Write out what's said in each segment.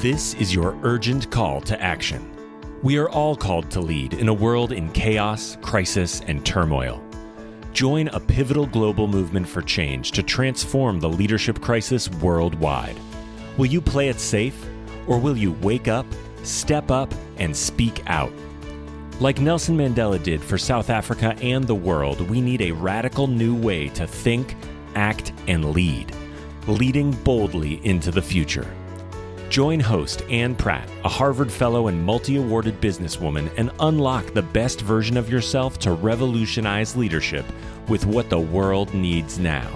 This is your urgent call to action. We are all called to lead in a world in chaos, crisis, and turmoil. Join a pivotal global movement for change to transform the leadership crisis worldwide. Will you play it safe, or will you wake up, step up, and speak out? Like Nelson Mandela did for South Africa and the world, we need a radical new way to think, act, and lead, leading boldly into the future. Join host Ann Pratt, a Harvard Fellow and multi-awarded businesswoman, and unlock the best version of yourself to revolutionize leadership with what the world needs now.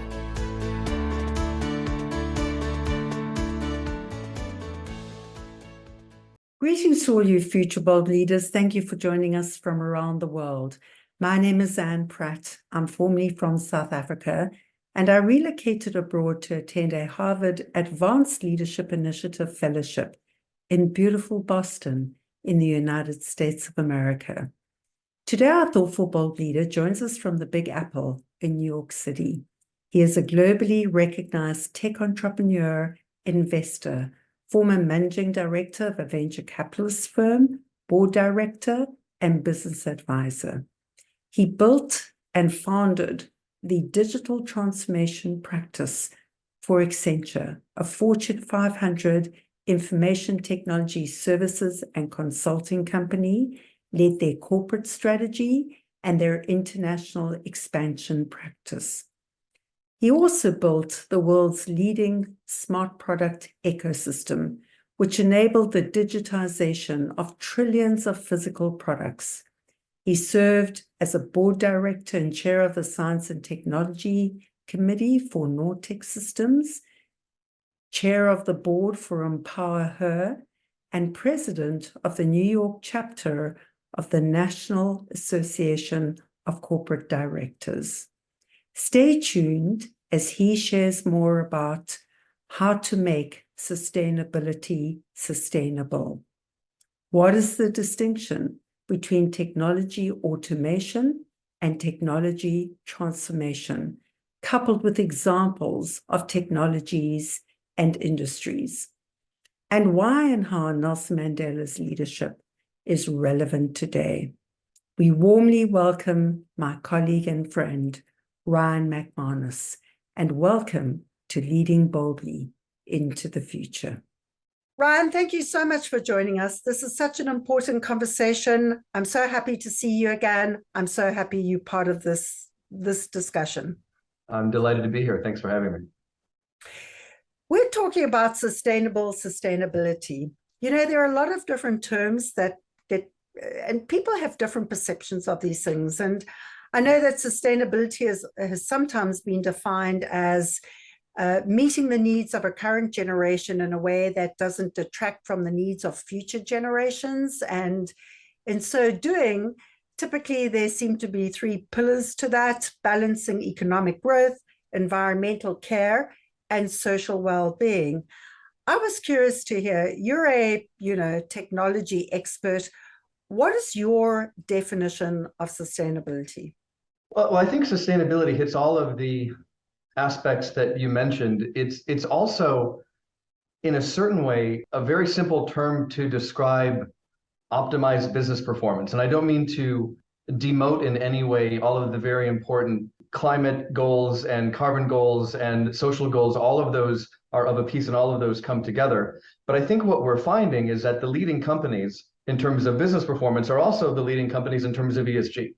Greetings to all you future bold leaders. Thank you for joining us from around the world. My name is Ann Pratt. I'm formerly from South Africa, and I relocated abroad to attend a Harvard Advanced Leadership Initiative Fellowship in beautiful Boston in the United States of America. Today, our thoughtful bold leader joins us from the Big Apple in New York City. He is a globally recognized tech entrepreneur, investor, former managing director of a venture capitalist firm, board director, and business advisor. He built and founded the digital transformation practice for Accenture, a Fortune 500 information technology services and consulting company, led their corporate strategy and their international expansion practice. He also built the world's leading smart product ecosystem, which enabled the digitization of trillions of physical products. He served as a board director and chair of the Science and Technology Committee for Nortech Systems, chair of the board for Empower Her, and president of the New York chapter of the National Association of Corporate Directors. Stay tuned as he shares more about how to make sustainability sustainable. What is the distinction between technology automation and technology transformation, coupled with examples of technologies and industries? And why and how Nelson Mandela's leadership is relevant today. We warmly welcome my colleague and friend, Ryan McManus, and welcome to Leading Boldly into the Future. Ryan, thank you so much for joining us. This is such an important conversation. I'm so happy to see you again. I'm so happy you're part of this discussion. I'm delighted to be here. Thanks for having me. We're talking about sustainability. You know, there are a lot of different terms and people have different perceptions of these things. And I know that sustainability has sometimes been defined as meeting the needs of a current generation in a way that doesn't detract from the needs of future generations. And in so doing, typically there seem to be three pillars to that: balancing economic growth, environmental care, and social well-being. I was curious to hear, you're a technology expert. What is your definition of sustainability? Well, I think sustainability hits all of the aspects that you mentioned. It's also, in a certain way, a very simple term to describe optimized business performance. And I don't mean to demote in any way all of the very important climate goals and carbon goals and social goals. All of those are of a piece and all of those come together. But I think what we're finding is that the leading companies in terms of business performance are also the leading companies in terms of ESG.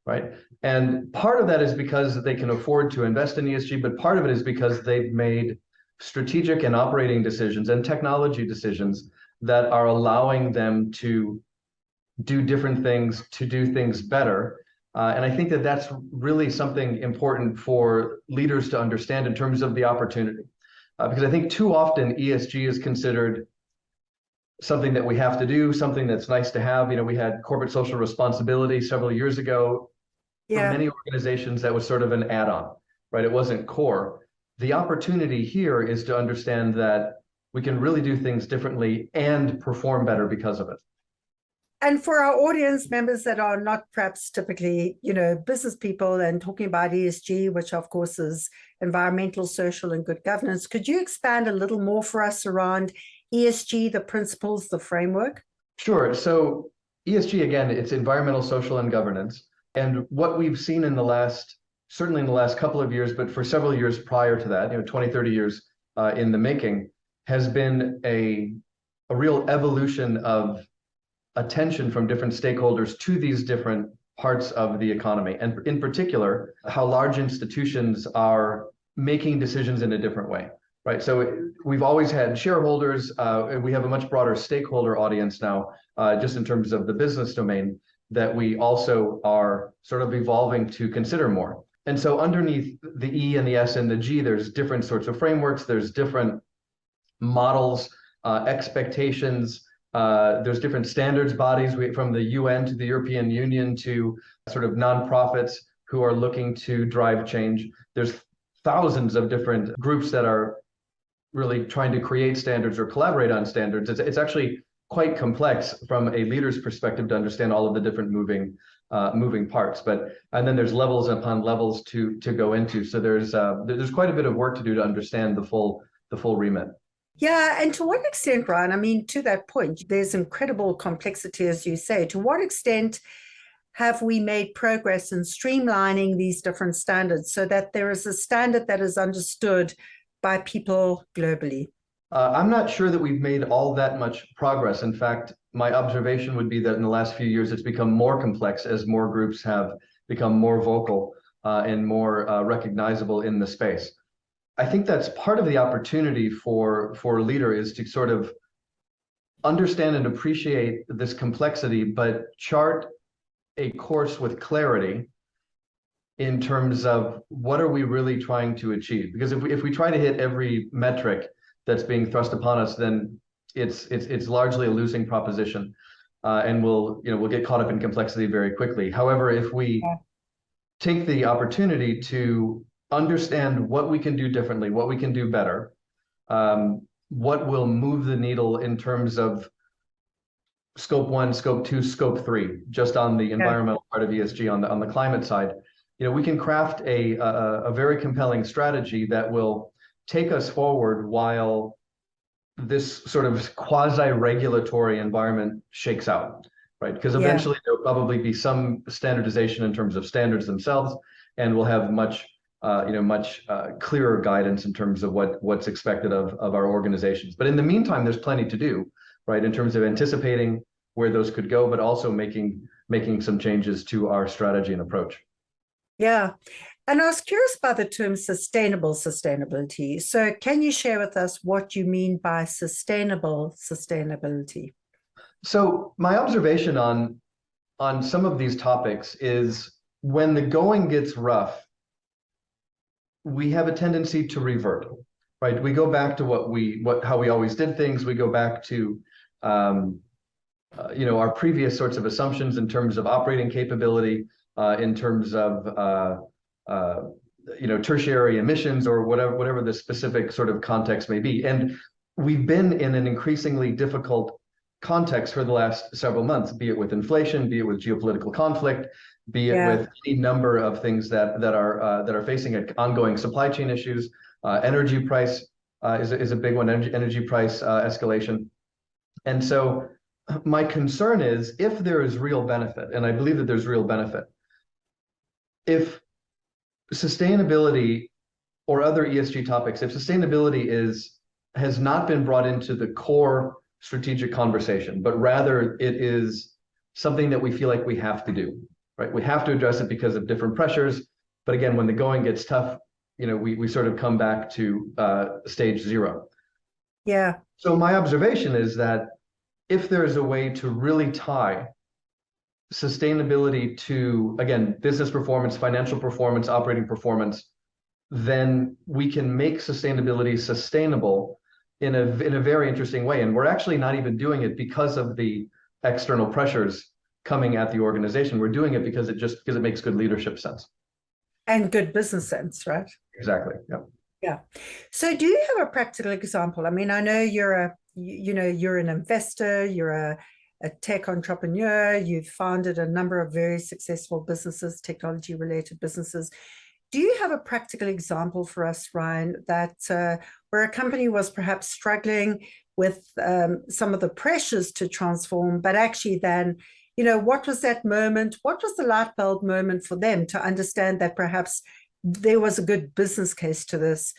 Right. And part of that is because they can afford to invest in ESG, but part of it is because they've made strategic and operating decisions and technology decisions that are allowing them to do different things, to do things better. And I think that that's really something important for leaders to understand in terms of the opportunity. Because I think too often ESG is considered something that we have to do, something that's nice to have. You know, we had corporate social responsibility several years ago. For many organizations, that was sort of an add-on, right? It wasn't core. The opportunity here is to understand that we can really do things differently and perform better because of it. And for our audience members that are not perhaps typically, business people and talking about ESG, which of course is environmental, social, and good governance, could you expand a little more for us around ESG, the principles, the framework? Sure. So ESG, again, it's environmental, social, and governance. And what we've seen in the last, certainly in the last couple of years, but for several years prior to that, 20, 30 years in the making, has been a real evolution of attention from different stakeholders to these different parts of the economy. And in particular, how large institutions are making decisions in a different way. Right. So we've always had shareholders. We have a much broader stakeholder audience now, just in terms of the business domain, that we also are sort of evolving to consider more. And so underneath the E and the S and the G, there's different sorts of frameworks. There's different models, expectations. There's different standards bodies, from the UN to the European Union to sort of nonprofits who are looking to drive change. There's thousands of different groups that are really trying to create standards or collaborate on standards. It's actually quite complex from a leader's perspective to understand all of the different moving parts. And then there's levels upon levels to go into. So there's quite a bit of work to do to understand the full remit. Yeah, and to what extent, Ryan? I mean, to that point, there's incredible complexity, as you say. To what extent have we made progress in streamlining these different standards so that there is a standard that is understood by people globally? I'm not sure that we've made all that much progress. In fact, my observation would be that in the last few years, it's become more complex as more groups have become more vocal and more recognizable in the space. I think that's part of the opportunity for a leader, is to sort of understand and appreciate this complexity, but chart a course with clarity in terms of what are we really trying to achieve. Because if we try to hit every metric that's being thrust upon us, then it's largely a losing proposition, and we'll get caught up in complexity very quickly. However, if we take the opportunity to understand what we can do differently, what we can do better, what will move the needle in terms of scope 1, scope 2, scope 3, just on the environmental part of ESG, on the climate side, we can craft a very compelling strategy that will take us forward while this sort of quasi-regulatory environment shakes out, right? Because eventually there'll probably be some standardization in terms of standards themselves, and we'll have much clearer guidance in terms of what's expected of our organizations. But in the meantime, there's plenty to do, right, in terms of anticipating where those could go, but also making some changes to our strategy and approach. Yeah. And I was curious about the term sustainability. So can you share with us what you mean by sustainability? So my observation on some of these topics is, when the going gets rough, we have a tendency to revert, right? We go back to how we always did things. We go back to our previous sorts of assumptions in terms of operating capability, in terms of tertiary emissions, or whatever the specific sort of context may be. And we've been in an increasingly difficult context for the last several months, be it with inflation, be it with geopolitical conflict, be it with any number of things that are facing ongoing supply chain issues. Energy price is a big one, energy price escalation. And so my concern is, if there is real benefit, and I believe that there's real benefit, if sustainability or other ESG topics, if sustainability has not been brought into the core strategic conversation, but rather it is something that we feel like we have to do, right? We have to address it because of different pressures. But again, when the going gets tough, we sort of come back to stage 0. Yeah. So my observation is that if there's a way to really tie sustainability to, again, business performance, financial performance, operating performance, then we can make sustainability sustainable in a very interesting way. And we're actually not even doing it because of the external pressures coming at the organization. We're doing it because it makes good leadership sense. And good business sense, right? Exactly. Yeah. Yeah. So do you have a practical example? I mean, I know you're an investor, you're a tech entrepreneur, you've founded a number of very successful businesses, technology related businesses. Do you have a practical example for us, Ryan, that where a company was perhaps struggling with some of the pressures to transform, but actually then, what was that moment? What was the light bulb moment for them to understand that perhaps there was a good business case to this?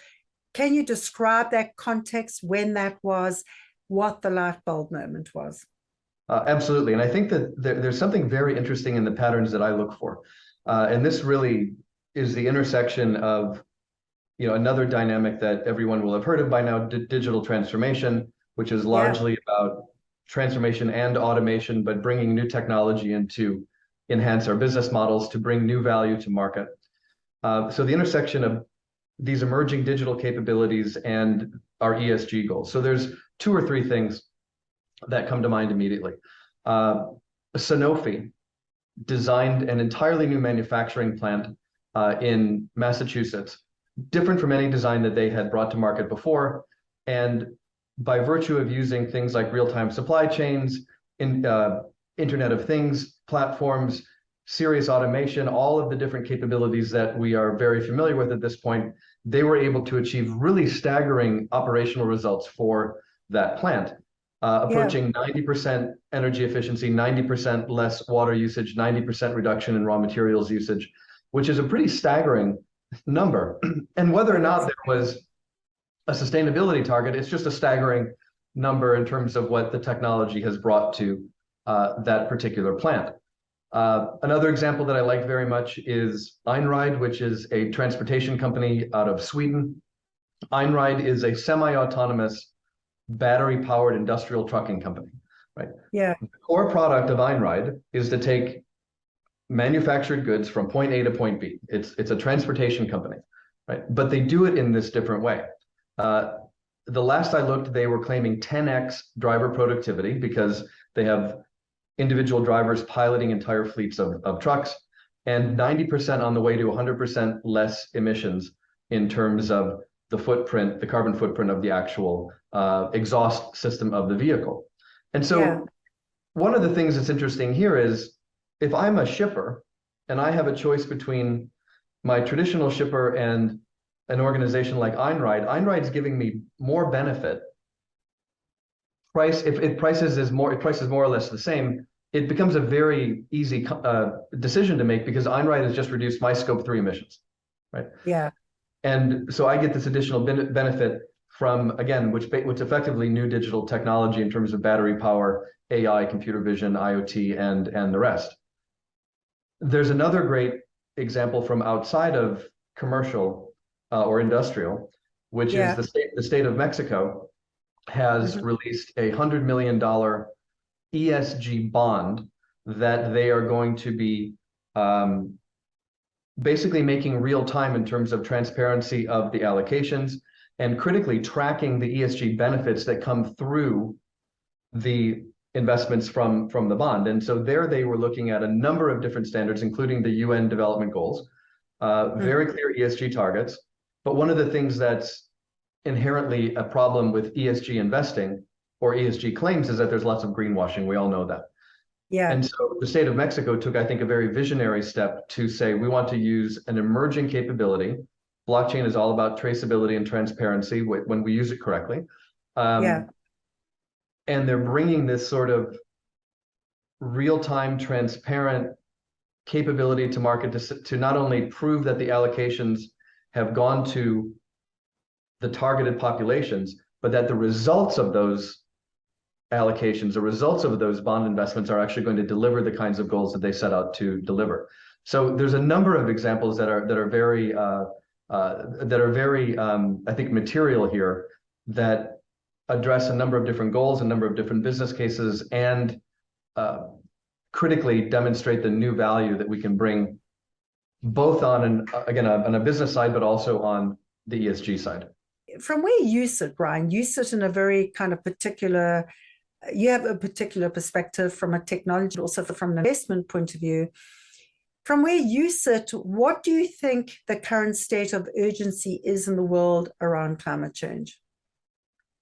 Can you describe that context, when that was, what the light bulb moment was? Absolutely. And I think that there's something very interesting in the patterns that I look for. And this really is the intersection of, another dynamic that everyone will have heard of by now, digital transformation, which is largely about transformation and automation, but bringing new technology in to enhance our business models, to bring new value to market. So the intersection of these emerging digital capabilities and our ESG goals. So there's two or three things that come to mind immediately. Sanofi designed an entirely new manufacturing plant in Massachusetts, different from any design that they had brought to market before. And by virtue of using things like real-time supply chains, Internet of Things platforms, serious automation, all of the different capabilities that we are very familiar with at this point, they were able to achieve really staggering operational results for that plant, approaching 90% energy efficiency, 90% less water usage, 90% reduction in raw materials usage, which is a pretty staggering number. And whether or not there was a sustainability target, it's just a staggering number in terms of what the technology has brought to that particular plant. Another example that I like very much is Einride, which is a transportation company out of Sweden. Einride is a semi-autonomous battery-powered industrial trucking company, right? Yeah. The core product of Einride is to take manufactured goods from point A to point B. It's a transportation company, right? But they do it in this different way. The last I looked, they were claiming 10x driver productivity because they have individual drivers piloting entire fleets of trucks, and 90% on the way to 100% less emissions in terms of the footprint, the carbon footprint of the actual exhaust system of the vehicle. And so one of the things that's interesting here is, if I'm a shipper and I have a choice between my traditional shipper and an organization like Einride's giving me more benefit. If prices more or less the same, it becomes a very easy decision to make, because Einride has just reduced my scope 3 emissions, right? Yeah. And so I get this additional benefit from, again, which effectively new digital technology in terms of battery power, AI, computer vision, IoT, and the rest. There's another great example from outside of commercial or industrial, which is the state of Mexico has released a $100 million ESG bond that they are going to be basically making real time in terms of transparency of the allocations, and critically tracking the ESG benefits that come through the investments from the bond. And so there they were looking at a number of different standards, including the UN development goals, very clear ESG targets. But one of the things that's inherently a problem with ESG investing or ESG claims is that there's lots of greenwashing. We all know that. Yeah. And so the state of Mexico took, I think, a very visionary step to say, we want to use an emerging capability. Blockchain is all about traceability and transparency when we use it correctly. And they're bringing this sort of real-time, transparent capability to market to not only prove that the allocations have gone to the targeted populations, but that the results of those allocations, the results of those bond investments are actually going to deliver the kinds of goals that they set out to deliver. So there's a number of examples that are very, I think, material here, that address a number of different goals, a number of different business cases, and critically demonstrate the new value that we can bring, both on on a business side, but also on the ESG side. From where you sit, Ryan, you sit in a very kind of particular, you have a particular perspective from a technology, also from an investment point of view. From where you sit, what do you think the current state of urgency is in the world around climate change?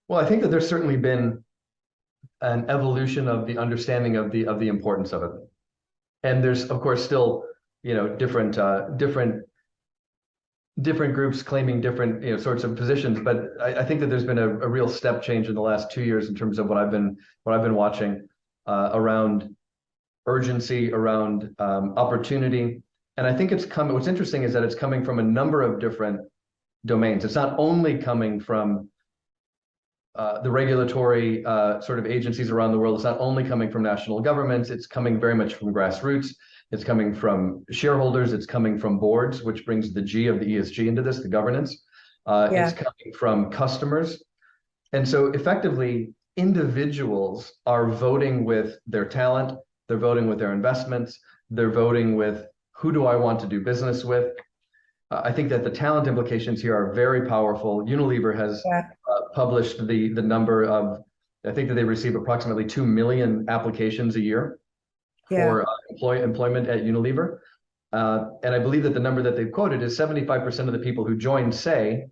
Well, I think that there's certainly been an evolution of the understanding of the importance of it. And there's, of course, still, different different groups claiming different sorts of positions, but I think that there's been a real step change in the last 2 years in terms of what I've been watching around urgency, around opportunity. And I think it's coming. What's interesting is that it's coming from a number of different domains. It's not only coming from the regulatory sort of agencies around the world. It's not only coming from national governments. It's coming very much from grassroots. It's coming from shareholders. It's coming from boards, which brings the G of the ESG into this, the governance. It's coming from customers. And so effectively, individuals are voting with their talent. They're voting with their investments. They're voting with who do I want to do business with. I think that the talent implications here are very powerful. Unilever has published the number of, I think that they receive approximately 2 million applications a year for employment at Unilever. And I believe that the number that they've quoted is 75% of the people who joined say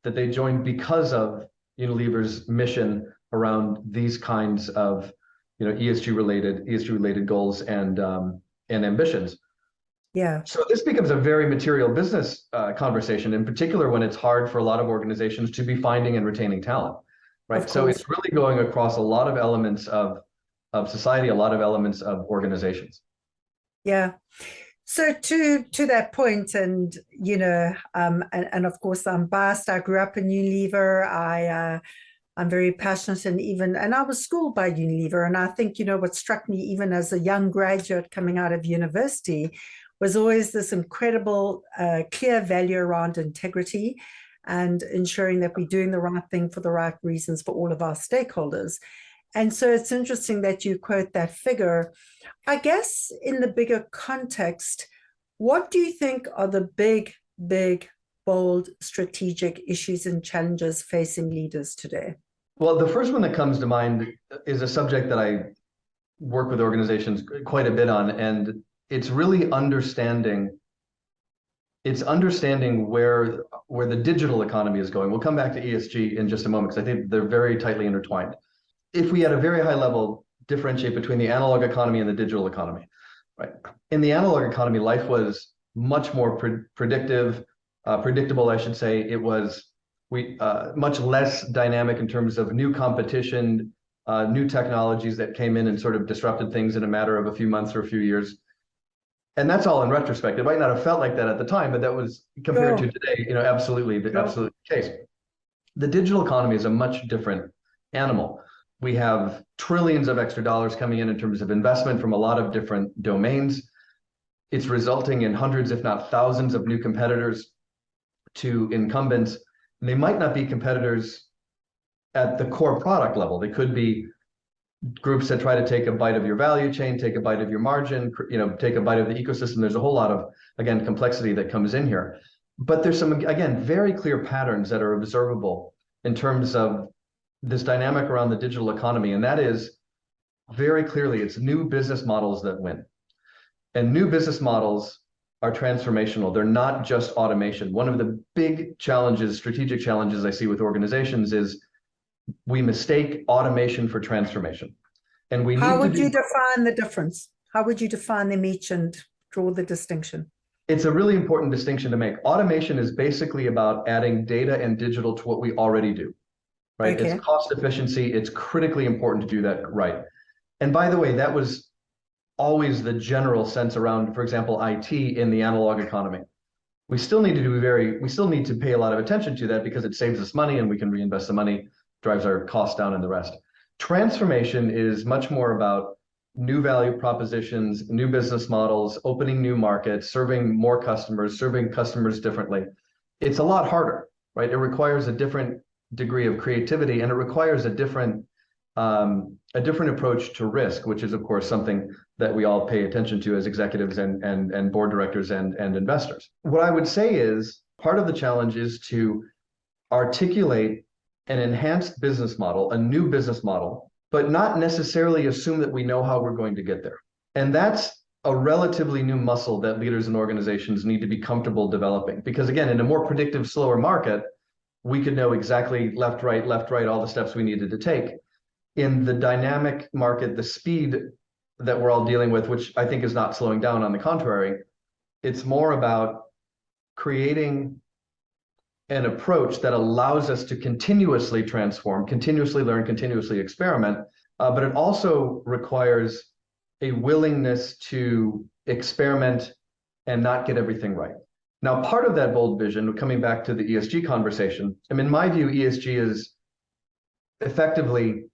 that they joined because of Unilever's mission around these kinds of ESG related goals and ambitions. Yeah. So this becomes a very material business conversation, in particular when it's hard for a lot of organizations to be finding and retaining talent, right? So it's really going across a lot of elements of society, a lot of elements of organizations. Yeah. So to that point, and and of course I'm biased. I grew up in Unilever. I'm very passionate, and I was schooled by Unilever. And I think what struck me even as a young graduate coming out of university was always this incredible clear value around integrity and ensuring that we're doing the right thing for the right reasons for all of our stakeholders. And so it's interesting that you quote that figure. I guess in the bigger context, what do you think are the big, bold strategic issues and challenges facing leaders today? Well, the first one that comes to mind is a subject that I work with organizations quite a bit on, and it's really understanding where the digital economy is going. We'll come back to ESG in just a moment because I think they're very tightly intertwined. If we at a very high level differentiate between the analog economy and the digital economy, right? In the analog economy, life was much more predictable, I should say. It was much less dynamic in terms of new competition, new technologies that came in and sort of disrupted things in a matter of a few months or a few years. And that's all in retrospect. It might not have felt like that at the time, but that was compared to today, absolutely the case. The digital economy is a much different animal. We have trillions of extra dollars coming in terms of investment from a lot of different domains. It's resulting in hundreds, if not thousands, of new competitors to incumbents. And they might not be competitors at the core product level. They could be groups that try to take a bite of your value chain, take a bite of your margin, take a bite of the ecosystem. There's a whole lot of, again, complexity that comes in here. But there's some, again, very clear patterns that are observable in terms of this dynamic around the digital economy. And that is very clearly, it's new business models that win. And new business models are transformational. They're not just automation. One of the big challenges, strategic challenges I see with organizations is we mistake automation for transformation. And we How would you define the difference? How would you define them each and draw the distinction? It's a really important distinction to make. Automation is basically about adding data and digital to what we already do, right? Okay. It's cost efficiency. It's critically important to do that right. And by the way, that was always the general sense around, for example, IT in the analog economy. We still need to pay a lot of attention to that because it saves us money and we can reinvest the money, drives our costs down and the rest. Transformation is much more about new value propositions, new business models, opening new markets, serving more customers, serving customers differently. It's a lot harder, right? It requires a different degree of creativity, and it requires a different approach to risk, which is, of course, something that we all pay attention to as executives and board directors and investors. What I would say is part of the challenge is to articulate an enhanced business model, a new business model, but not necessarily assume that we know how we're going to get there. And that's a relatively new muscle that leaders and organizations need to be comfortable developing. Because again, in a more predictive, slower market, we could know exactly left, right, all the steps we needed to take. In the dynamic market, the speed that we're all dealing with, which I think is not slowing down, on the contrary, it's more about creating an approach that allows us to continuously transform, continuously learn, continuously experiment, but it also requires a willingness to experiment and not get everything right. Now, part of that bold vision, coming back to the ESG conversation, I mean, in my view, ESG is effectively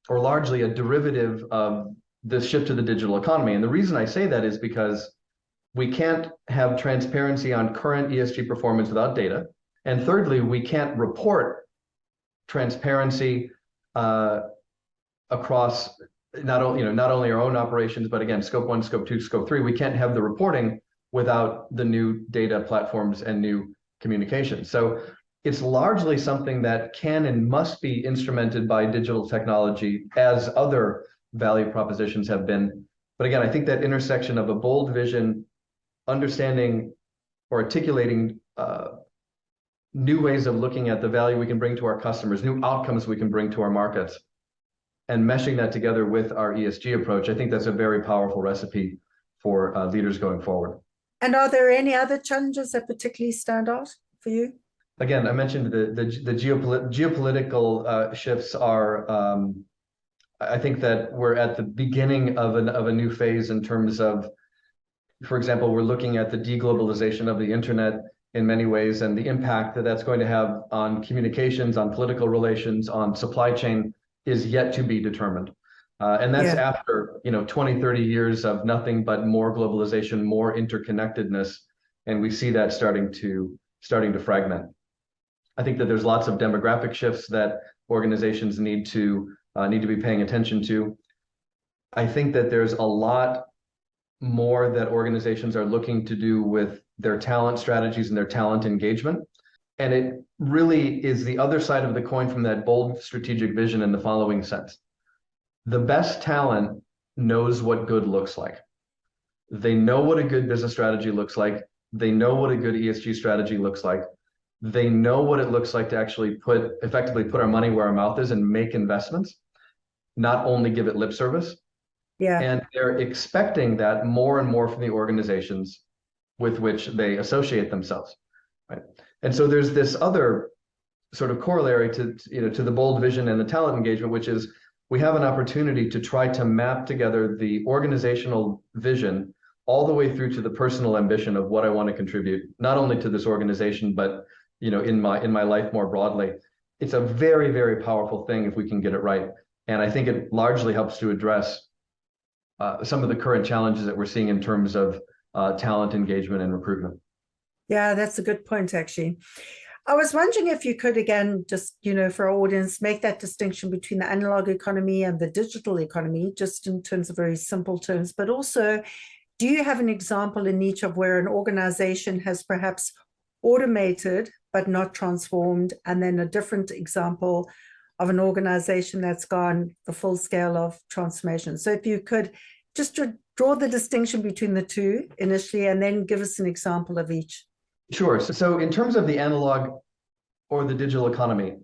or largely a derivative of the shift to the digital economy. And the reason I say that is because we can't have transparency on current ESG performance without data. And thirdly, we can't report transparency across not only our own operations, but again, scope 1, scope 2, scope 3. We can't have the reporting without the new data platforms and new communication. So it's largely something that can and must be instrumented by digital technology, as other value propositions have been. But again, I think that intersection of a bold vision, understanding or articulating new ways of looking at the value we can bring to our customers, new outcomes we can bring to our markets, and meshing that together with our ESG approach, I think that's a very powerful recipe for leaders going forward. And are there any other challenges that particularly stand out for you? Again, I mentioned the geopolitical shifts are, I think that we're at the beginning of a new phase in terms of, for example, we're looking at the deglobalization of the internet in many ways, and the impact that that's going to have on communications, on political relations, on supply chain is yet to be determined. And that's after 20, 30 years of nothing but more globalization, more interconnectedness, and we see that starting to fragment. I think that there's lots of demographic shifts that organizations need to be paying attention to. I think that there's a lot more that organizations are looking to do with their talent strategies and their talent engagement. And it really is the other side of the coin from that bold strategic vision in the following sense. The best talent knows what good looks like. They know what a good business strategy looks like. They know what a good ESG strategy looks like. They know what it looks like to actually effectively put our money where our mouth is and make investments, not only give it lip service. Yeah. And they're expecting that more and more from the organizations with which they associate themselves, right? And so there's this other sort of corollary to the bold vision and the talent engagement, which is we have an opportunity to try to map together the organizational vision all the way through to the personal ambition of what I want to contribute, not only to this organization, but in my life more broadly. It's a very, very powerful thing if we can get it right. And I think it largely helps to address some of the current challenges that we're seeing in terms of talent engagement and recruitment. Yeah, that's a good point, actually. I was wondering if you could, again, just, for our audience, make that distinction between the analog economy and the digital economy, just in terms of very simple terms, but also, do you have an example in each of where an organization has perhaps automated but not transformed, and then a different example of an organization that's gone the full scale of transformation? So if you could just draw the distinction between the two initially, and then give us an example of each. Sure. So in terms of the analog or the digital economy,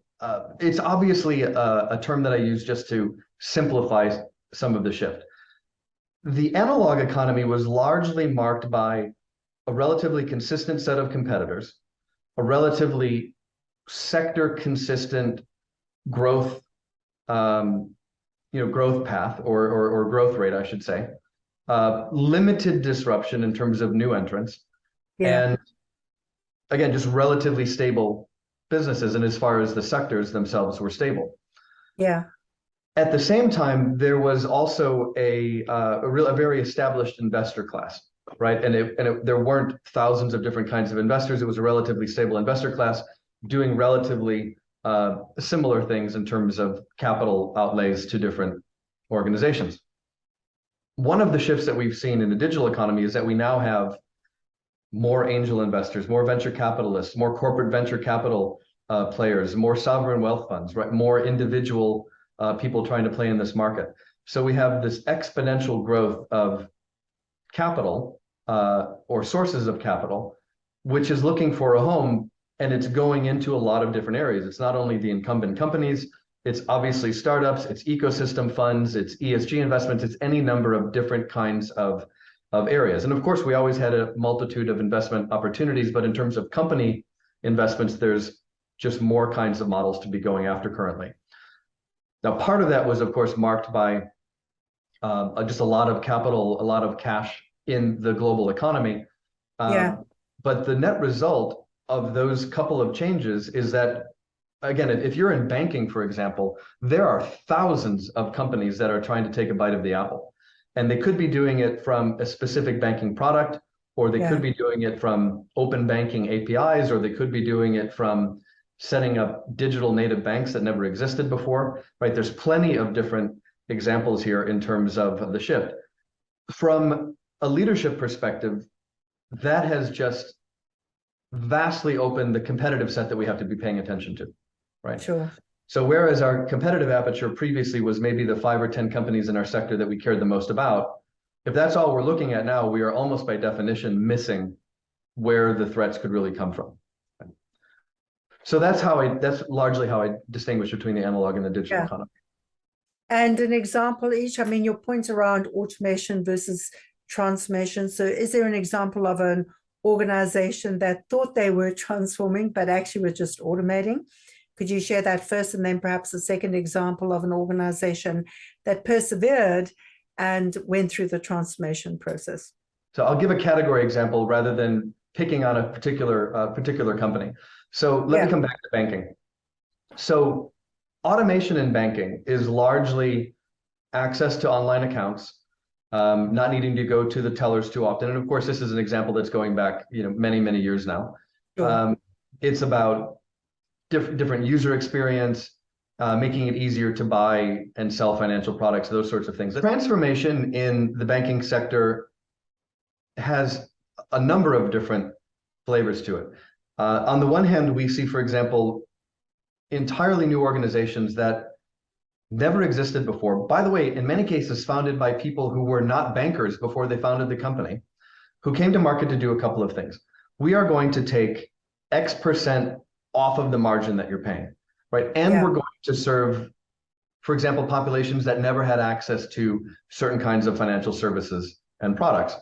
it's obviously a term that I use just to simplify some of the shift. The analog economy was largely marked by a relatively consistent set of competitors, a relatively sector consistent growth, growth path or growth rate, I should say, limited disruption in terms of new entrants, and again, just relatively stable businesses. And as far as the sectors themselves were stable. Yeah. At the same time, there was also a very established investor class, right? And there weren't thousands of different kinds of investors. It was a relatively stable investor class doing relatively similar things in terms of capital outlays to different organizations. One of the shifts that we've seen in the digital economy is that we now have more angel investors, more venture capitalists, more corporate venture capital players, more sovereign wealth funds, right? More individual people trying to play in this market. So we have this exponential growth of capital or sources of capital, which is looking for a home, and it's going into a lot of different areas. It's not only the incumbent companies, it's obviously startups, it's ecosystem funds, it's ESG investments, it's any number of different kinds of areas. And of course, we always had a multitude of investment opportunities, but in terms of company investments, there's just more kinds of models to be going after currently. Now, part of that was, of course, marked by just a lot of capital, a lot of cash in the global economy. But the net result of those couple of changes is that, again, if you're in banking, for example, there are thousands of companies that are trying to take a bite of the apple. And they could be doing it from a specific banking product, or they could be doing it from open banking APIs, or they could be doing it from setting up digital native banks that never existed before, right? There's plenty of different examples here in terms of the shift. From a leadership perspective, that has just vastly opened the competitive set that we have to be paying attention to, right? Sure. So whereas our competitive aperture previously was maybe the 5 or 10 companies in our sector that we cared the most about, if that's all we're looking at now, we are almost by definition missing where the threats could really come from. So that's largely how I distinguish between the analog and the digital economy. And an example each, I mean, your points around automation versus transformation. So is there an example of an organization that thought they were transforming, but actually were just automating? Could you share that first, and then perhaps a second example of an organization that persevered and went through the transformation process? So I'll give a category example rather than picking on a particular company. So let me come back to banking. So automation in banking is largely access to online accounts, not needing to go to the tellers too often. And of course, this is an example that's going back, many, many years now. Sure. It's about different user experience, making it easier to buy and sell financial products, those sorts of things. The transformation in the banking sector has a number of different flavors to it. On the one hand, we see, for example, entirely new organizations that never existed before. By the way, in many cases, founded by people who were not bankers before they founded the company, who came to market to do a couple of things. We are going to take X% off of the margin that you're paying, right? And we're going to serve, for example, populations that never had access to certain kinds of financial services and products.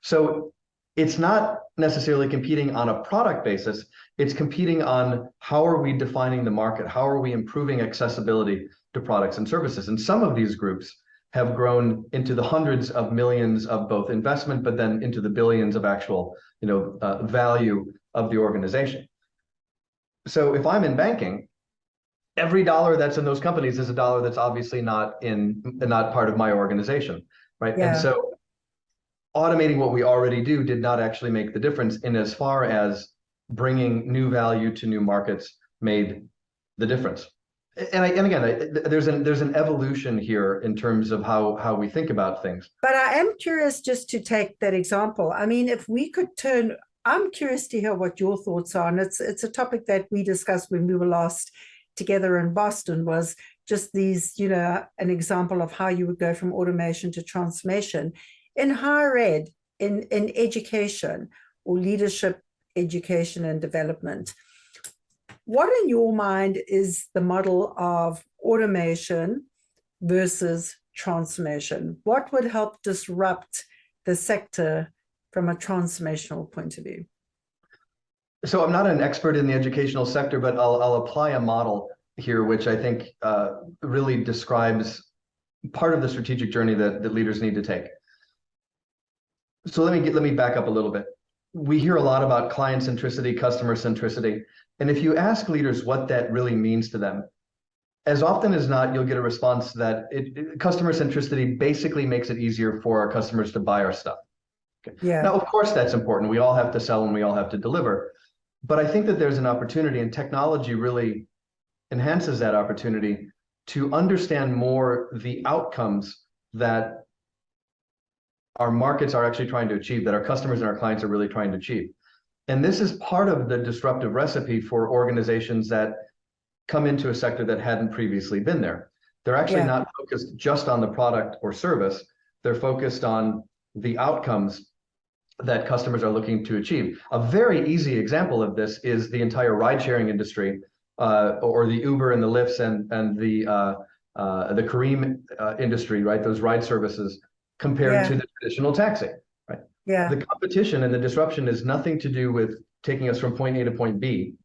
So it's not necessarily competing on a product basis, it's competing on how are we defining the market? How are we improving accessibility to products and services? And some of these groups have grown into the hundreds of millions of both investment, but then into the billions of actual, value of the organization. So if I'm in banking, every dollar that's in those companies is a dollar that's obviously not part of my organization, right? And so automating what we already do did not actually make the difference in as far as bringing new value to new markets made the difference. And again, there's an evolution here in terms of how we think about things. But I am curious, just to take that example. I mean, if we could turn, I'm curious to hear what your thoughts are. And it's a topic that we discussed when we were last together in Boston, was just these, an example of how you would go from automation to transformation. In higher ed, in education or leadership education and development, what in your mind is the model of automation versus transformation? What would help disrupt the sector from a transformational point of view? So I'm not an expert in the educational sector, but I'll apply a model here, which I think really describes part of the strategic journey that leaders need to take. So let me back up a little bit. We hear a lot about client centricity, customer centricity. And if you ask leaders what that really means to them, as often as not, you'll get a response that customer centricity basically makes it easier for our customers to buy our stuff. Okay. Now, of course, that's important. We all have to sell and we all have to deliver. But I think that there's an opportunity, and technology really enhances that opportunity to understand more the outcomes that our markets are actually trying to achieve, that our customers and our clients are really trying to achieve. And this is part of the disruptive recipe for organizations that come into a sector that hadn't previously been there. They're actually not focused just on the product or service. They're focused on the outcomes that customers are looking to achieve. A very easy example of this is the entire ride-sharing industry, or the Uber and the Lyfts and the Careem industry, right? Those ride services compared to the traditional taxi, right? The competition and the disruption is nothing to do with taking us from point A to point B.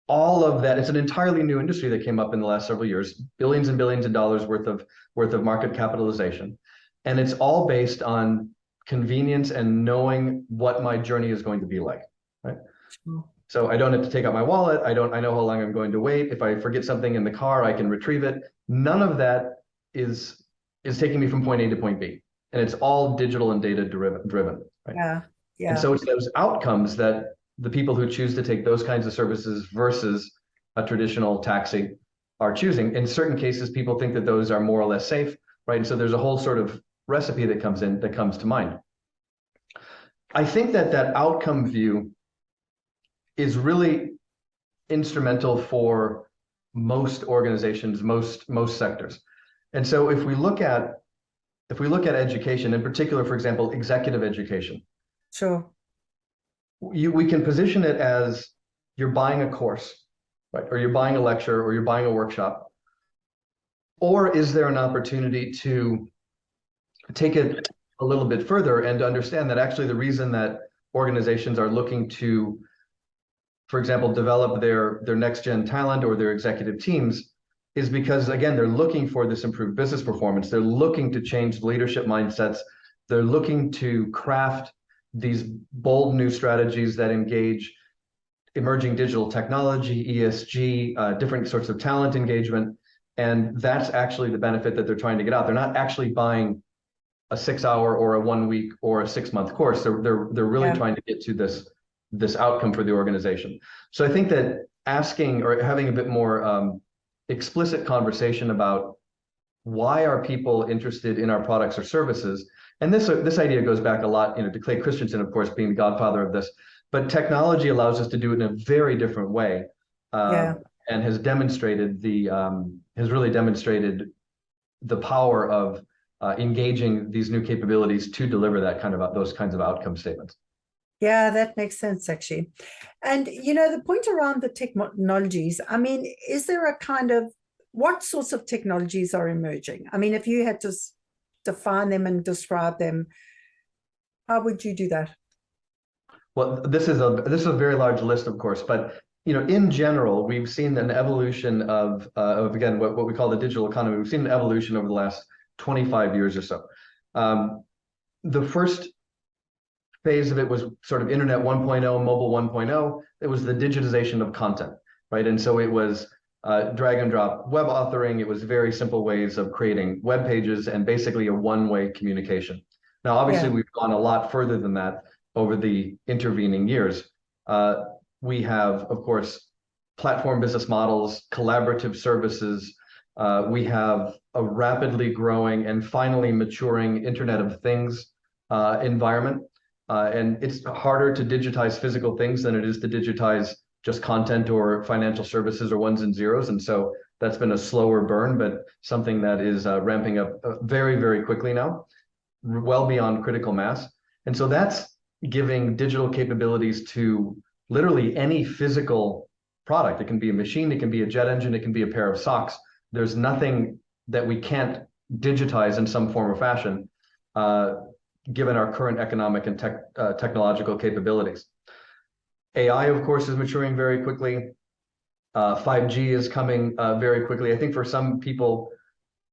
All of that, it's an entirely new industry that came up in the last several years, billions and billions of dollars worth of market capitalization. And it's all based on convenience and knowing what my journey is going to be like, right? Sure. So I don't have to take out my wallet. I know how long I'm going to wait. If I forget something in the car, I can retrieve it. None of that is taking me from point A to point B. And it's all digital and data driven, right? Yeah. Yeah. And so it's those outcomes that the people who choose to take those kinds of services versus a traditional taxi are choosing. In certain cases, people think that those are more or less safe, right? And so there's a whole sort of recipe that comes to mind. I think that outcome view is really instrumental for most organizations, most sectors. And so if we look at education, in particular, for example, executive education, Sure. we can position it as you're buying a course, right? Or you're buying a lecture, or you're buying a workshop. Or is there an opportunity to take it a little bit further and to understand that actually the reason that organizations are looking to, for example, develop their next gen talent or their executive teams is because, again, they're looking for this improved business performance. They're looking to change leadership mindsets. They're looking to craft these bold new strategies that engage emerging digital technology, ESG, different sorts of talent engagement. And that's actually the benefit that they're trying to get out. They're not actually buying a 6-hour or a 1-week or a 6-month course. They're really trying to get to this outcome for the organization. So I think that asking or having a bit more explicit conversation about why are people interested in our products or services. And this idea goes back a lot, to Clay Christensen, of course, being the godfather of this. But technology allows us to do it in a very different way, and has really demonstrated the power of engaging these new capabilities to deliver those kinds of outcome statements. Yeah, that makes sense, actually. And, the point around the technologies, I mean, is there a kind of, what sorts of technologies are emerging? I mean, if you had to define them and describe them, how would you do that? Well, this is a very large list, of course, but in general, we've seen an evolution of again what we call the digital economy. We've seen an evolution over the last 25 years or so. The first phase of it was sort of Internet 1.0, mobile 1.0. It was the digitization of content, right? And so it was drag and drop web authoring. It was very simple ways of creating web pages and basically a one-way communication. Now, obviously, we've gone a lot further than that over the intervening years. We have, of course, platform business models, collaborative services. We have a rapidly growing and finally maturing Internet of Things environment. And it's harder to digitize physical things than it is to digitize just content or financial services or ones and zeros. And so that's been a slower burn, but something that is ramping up very, very quickly now, well beyond critical mass. And so that's giving digital capabilities to literally any physical product. It can be a machine, it can be a jet engine, it can be a pair of socks. There's nothing that we can't digitize in some form or fashion, given our current economic and technological capabilities. AI, of course, is maturing very quickly. 5G is coming very quickly. I think for some people,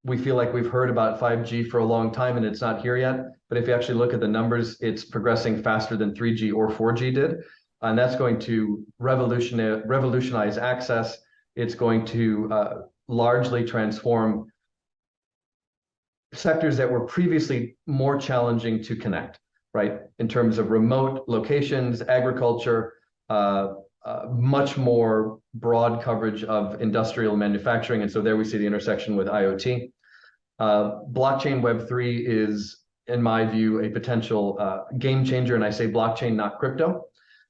we feel like we've heard about 5G for a long time and it's not here yet. But if you actually look at the numbers, it's progressing faster than 3G or 4G did. And that's going to revolutionize access. It's going to largely transform sectors that were previously more challenging to connect, right? In terms of remote locations, agriculture, much more broad coverage of industrial manufacturing. And so there we see the intersection with IoT. Blockchain Web3 is, in my view, a potential game changer. And I say blockchain, not crypto,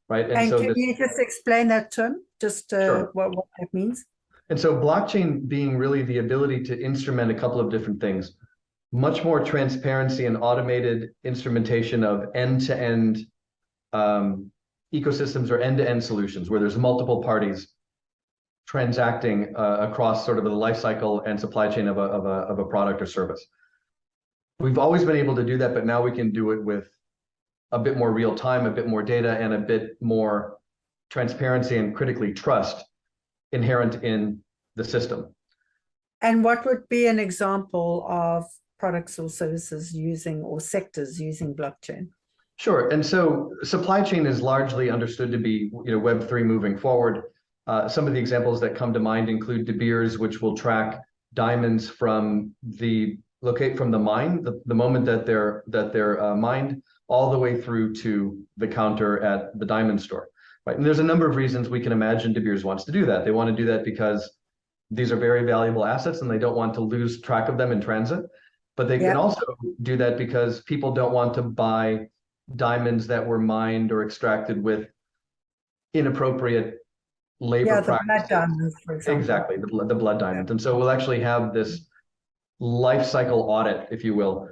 right? And so can you just explain that term, just sure. what that means? And so blockchain being really the ability to instrument a couple of different things. Much more transparency and automated instrumentation of end-to-end ecosystems or end-to-end solutions where there's multiple parties transacting across sort of the life cycle and supply chain of a product or service. We've always been able to do that, but now we can do it with a bit more real time, a bit more data, and a bit more transparency and critically trust inherent in the system. And what would be an example of products or services using, or sectors using blockchain? Sure. And so supply chain is largely understood to be, Web3 moving forward. Some of the examples that come to mind include De Beers, which will track diamonds from the mine, the moment that they're mined, all the way through to the counter at the diamond store. Right. And there's a number of reasons we can imagine De Beers wants to do that. They want to do that because these are very valuable assets and they don't want to lose track of them in transit. But they can also do that because people don't want to buy diamonds that were mined or extracted with inappropriate labor practices. Blood diamonds, for example. Exactly, the blood diamonds. And so we'll actually have this life cycle audit, if you will,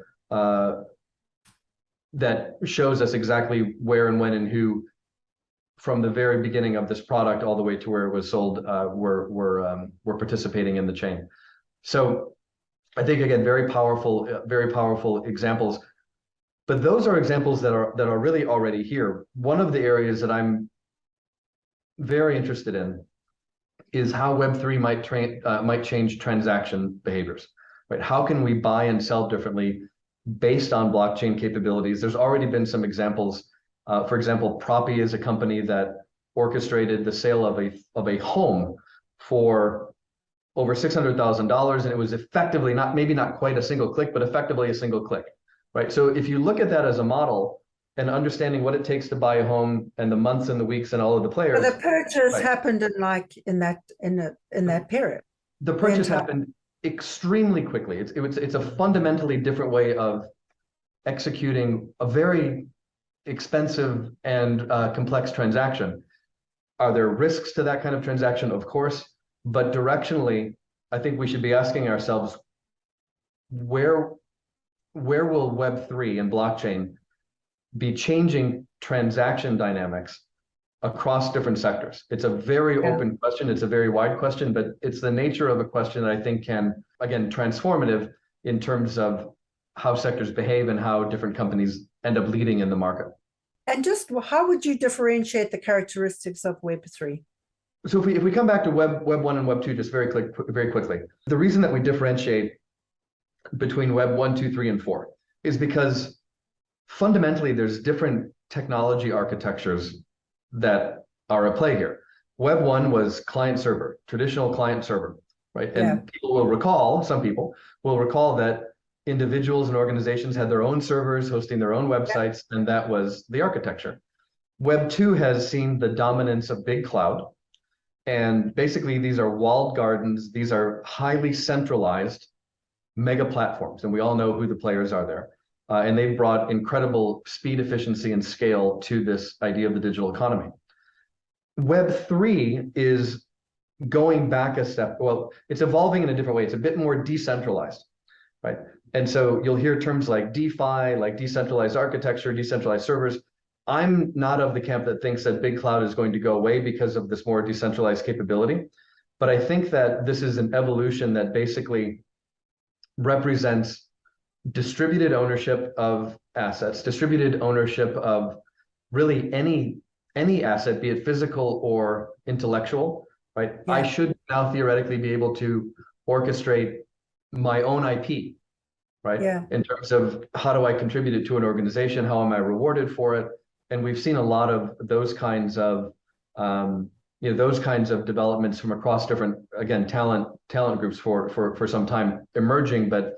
that shows us exactly where and when and who, from the very beginning of this product all the way to where it was sold, were participating in the chain. So I think, again, very powerful examples. But those are examples that are really already here. One of the areas that I'm very interested in is how Web3 might change transaction behaviors. Right? How can we buy and sell differently based on blockchain capabilities? There's already been some examples. For example, Proppy is a company that orchestrated the sale of a home for over $600,000, and it was effectively maybe not quite a single click, but effectively a single click. Right. So if you look at that as a model and understanding what it takes to buy a home and the months and the weeks and all of the players. So the purchase happened in that period. The purchase happened extremely quickly. It's a fundamentally different way of executing a very expensive and complex transaction. Are there risks to that kind of transaction? Of course, but directionally, I think we should be asking ourselves, where will Web3 and blockchain be changing transaction dynamics across different sectors? It's a very open question. It's a very wide question, but it's the nature of a question that I think can, again, transformative in terms of how sectors behave and how different companies end up leading in the market. And just how would you differentiate the characteristics of Web3? So if we come back to Web 1 and Web 2 just very quickly, the reason that we differentiate between Web 1, 2, 3, and 4 is because fundamentally there's different technology architectures that are at play here. Web 1 was client-server, traditional client-server, right? And some people will recall that individuals and organizations had their own servers hosting their own websites, and that was the architecture. Web 2 has seen the dominance of big cloud, and basically these are walled gardens. These are highly centralized mega platforms, and we all know who the players are there. And they've brought incredible speed, efficiency, and scale to this idea of the digital economy. Web 3 is going back a step. Well, it's evolving in a different way. It's a bit more decentralized, right? And so you'll hear terms like DeFi, like decentralized architecture, decentralized servers. I'm not of the camp that thinks that big cloud is going to go away because of this more decentralized capability. But I think that this is an evolution that basically represents distributed ownership of assets, distributed ownership of really any asset, be it physical or intellectual, right? Yeah. I should now theoretically be able to orchestrate my own IP, right? Yeah. In terms of how do I contribute it to an organization? How am I rewarded for it? And we've seen a lot of those kinds of developments from across different, again, talent groups for some time emerging, but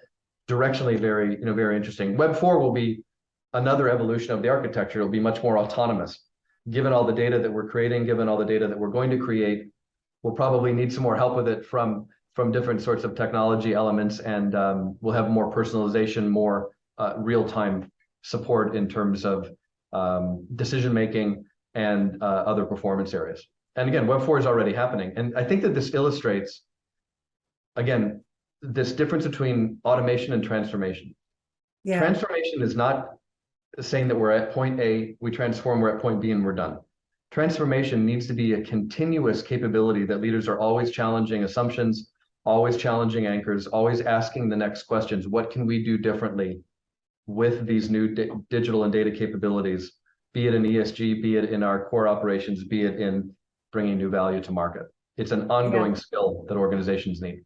directionally very interesting. Web 4 will be another evolution of the architecture. It'll be much more autonomous. Given all the data that we're creating, given all the data that we're going to create, we'll probably need some more help with it from different sorts of technology elements, and we'll have more personalization, more real-time support in terms of decision making and other performance areas. And again, Web 4 is already happening. And I think that this illustrates, again, this difference between automation and transformation. Yeah. Transformation is not saying that we're at point A, we transform, we're at point B, and we're done. Transformation needs to be a continuous capability that leaders are always challenging assumptions, always challenging anchors, always asking the next questions. What can we do differently? with these new digital and data capabilities, be it in ESG, be it in our core operations, be it in bringing new value to market. It's an ongoing skill that organizations need.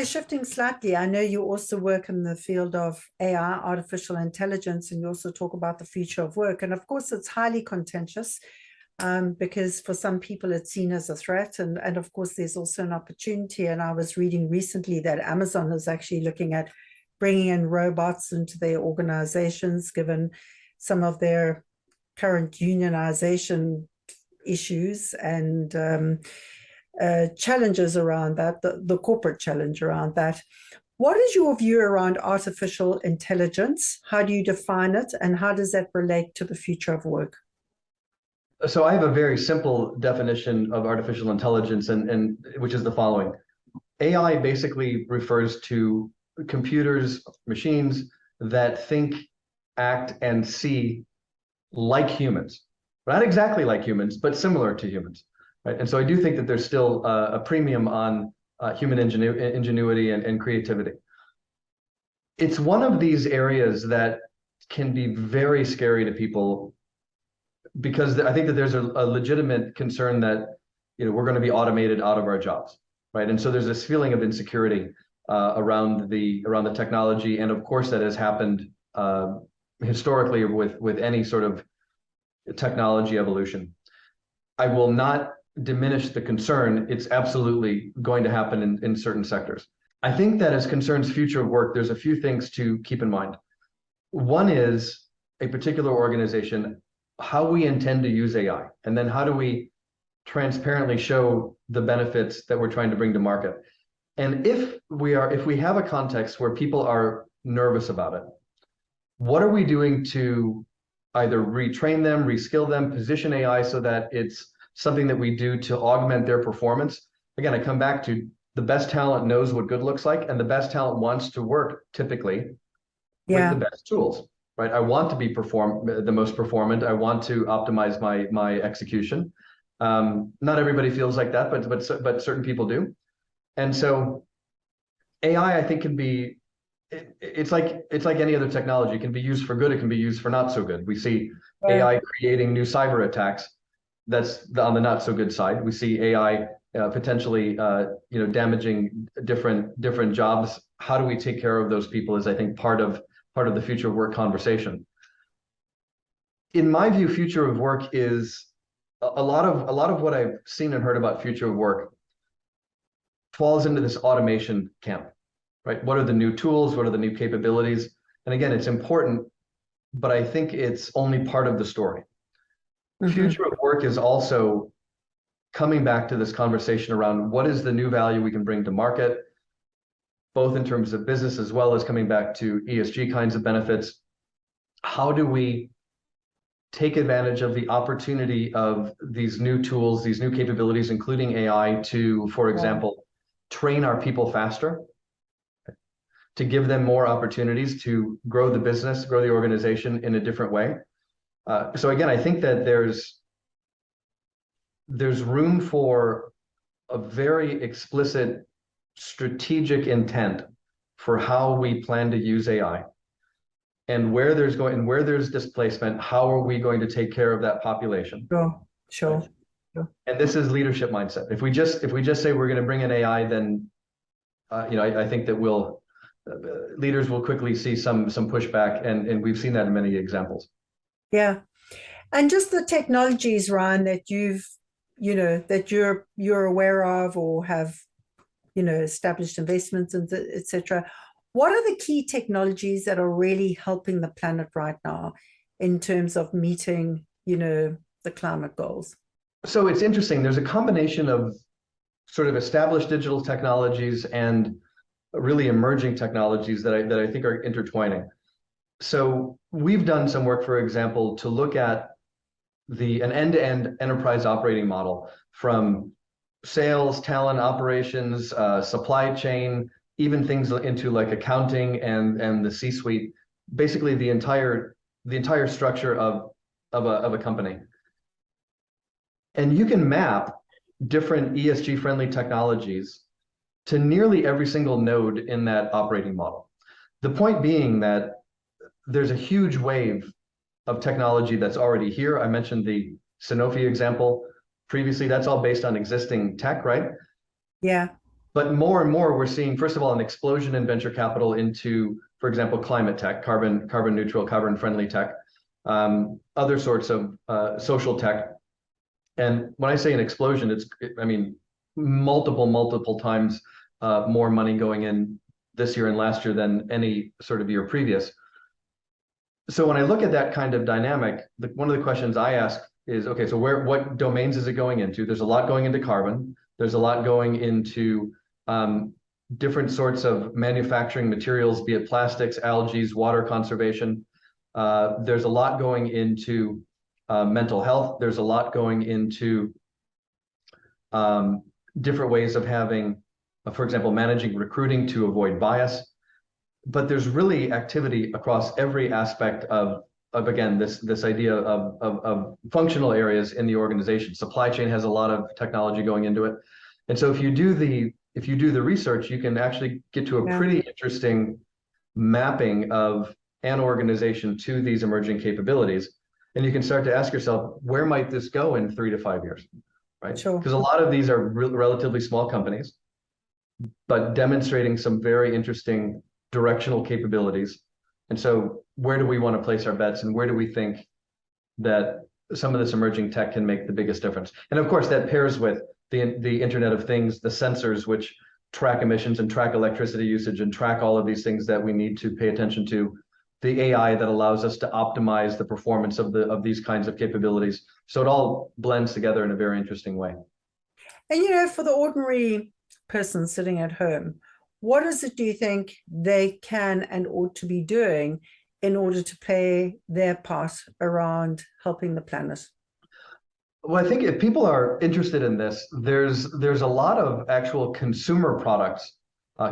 Shifting slightly, I know you also work in the field of AI, artificial intelligence, and you also talk about the future of work. And of course, it's highly contentious because for some people it's seen as a threat. And of course, there's also an opportunity. And I was reading recently that Amazon is actually looking at bringing in robots into their organizations, given some of their current unionization issues and challenges around that, the corporate challenge around that. What is your view around artificial intelligence? How do you define it? And how does that relate to the future of work? So I have a very simple definition of artificial intelligence, and which is the following. AI basically refers to computers, machines that think, act, and see like humans. Not exactly like humans, but similar to humans. Right? And so I do think that there's still a premium on human ingenuity and creativity. It's one of these areas that can be very scary to people, because I think that there's a legitimate concern that we're going to be automated out of our jobs, right? And so there's this feeling of insecurity around the technology, and of course that has happened historically with any sort of technology evolution. I will not diminish the concern. It's absolutely going to happen in certain sectors. I think that as concerns future of work, there's a few things to keep in mind. One is a particular organization, how we intend to use AI, and then how do we transparently show the benefits that we're trying to bring to market. And if we have a context where people are nervous about it, what are we doing to either retrain them, reskill them, position AI so that it's something that we do to augment their performance? Again, I come back to the best talent knows what good looks like, and the best talent wants to work typically with the best tools, right? I want to be the most performant. I want to optimize my execution. Not everybody feels like that, but certain people do. And so AI, I think, can be, it's like any other technology. It can be used for good. It can be used for not so good. We see AI creating new cyber attacks. That's on the not so good side. We see AI potentially damaging different jobs. How do we take care of those people is, I think, part of the future of work conversation. In my view, future of work is a lot of what I've seen and heard about future of work falls into this automation camp, right? What are the new tools? What are the new capabilities? And again, it's important, but I think it's only part of the story. Mm-hmm. Future of work is also coming back to this conversation around what is the new value we can bring to market, both in terms of business as well as coming back to ESG kinds of benefits. How do we take advantage of the opportunity of these new tools, these new capabilities, including AI, to, for example, train our people faster, to give them more opportunities to grow the business, grow the organization in a different way. So again, I think that there's room for a very explicit strategic intent for how we plan to use AI, and where there's displacement, how are we going to take care of that population? Sure. And this is leadership mindset. If we just say we're going to bring in AI, then I think that leaders will quickly see some pushback, and we've seen that in many examples. Yeah, and just the technologies, Ryan, that you're aware of or have established investments in, etc. What are the key technologies that are really helping the planet right now in terms of meeting the climate goals? So it's interesting. There's a combination of sort of established digital technologies and really emerging technologies that I think are intertwining. So we've done some work, for example, to look at an end-to-end enterprise operating model, from sales, talent, operations, supply chain, even things into like accounting and the C-suite, basically the entire structure of a company. And you can map different ESG friendly technologies to nearly every single node in that operating model. The point being that there's a huge wave of technology that's already here. I mentioned the Sanofi example previously. That's all based on existing tech, right? Yeah. But more and more, we're seeing, first of all, an explosion in venture capital into, for example, climate tech, carbon neutral, carbon friendly tech, other sorts of social tech. And when I say an explosion, I mean, multiple times more money going in this year and last year than any sort of year previous. So when I look at that kind of dynamic, one of the questions I ask is, okay, so what domains is it going into? There's a lot going into carbon. There's a lot going into different sorts of manufacturing materials, be it plastics, algae, water conservation. There's a lot going into mental health. There's a lot going into different ways of having, for example, managing recruiting to avoid bias. But there's really activity across every aspect of again, this idea of functional areas in the organization. Supply chain has a lot of technology going into it. And so if you do the research, you can actually get to a pretty interesting mapping of an organization to these emerging capabilities. And you can start to ask yourself, where might this go in 3 to 5 years, right? Sure. Because a lot of these are relatively small companies, but demonstrating some very interesting directional capabilities. And so where do we want to place our bets, and where do we think that some of this emerging tech can make the biggest difference? And of course, that pairs with the Internet of Things, the sensors which track emissions and track electricity usage and track all of these things that we need to pay attention to, the AI that allows us to optimize the performance of these kinds of capabilities. So it all blends together in a very interesting way. And for the ordinary person sitting at home, what is it, do you think, they can and ought to be doing in order to play their part around helping the planet? Well, I think if people are interested in this, there's a lot of actual consumer products,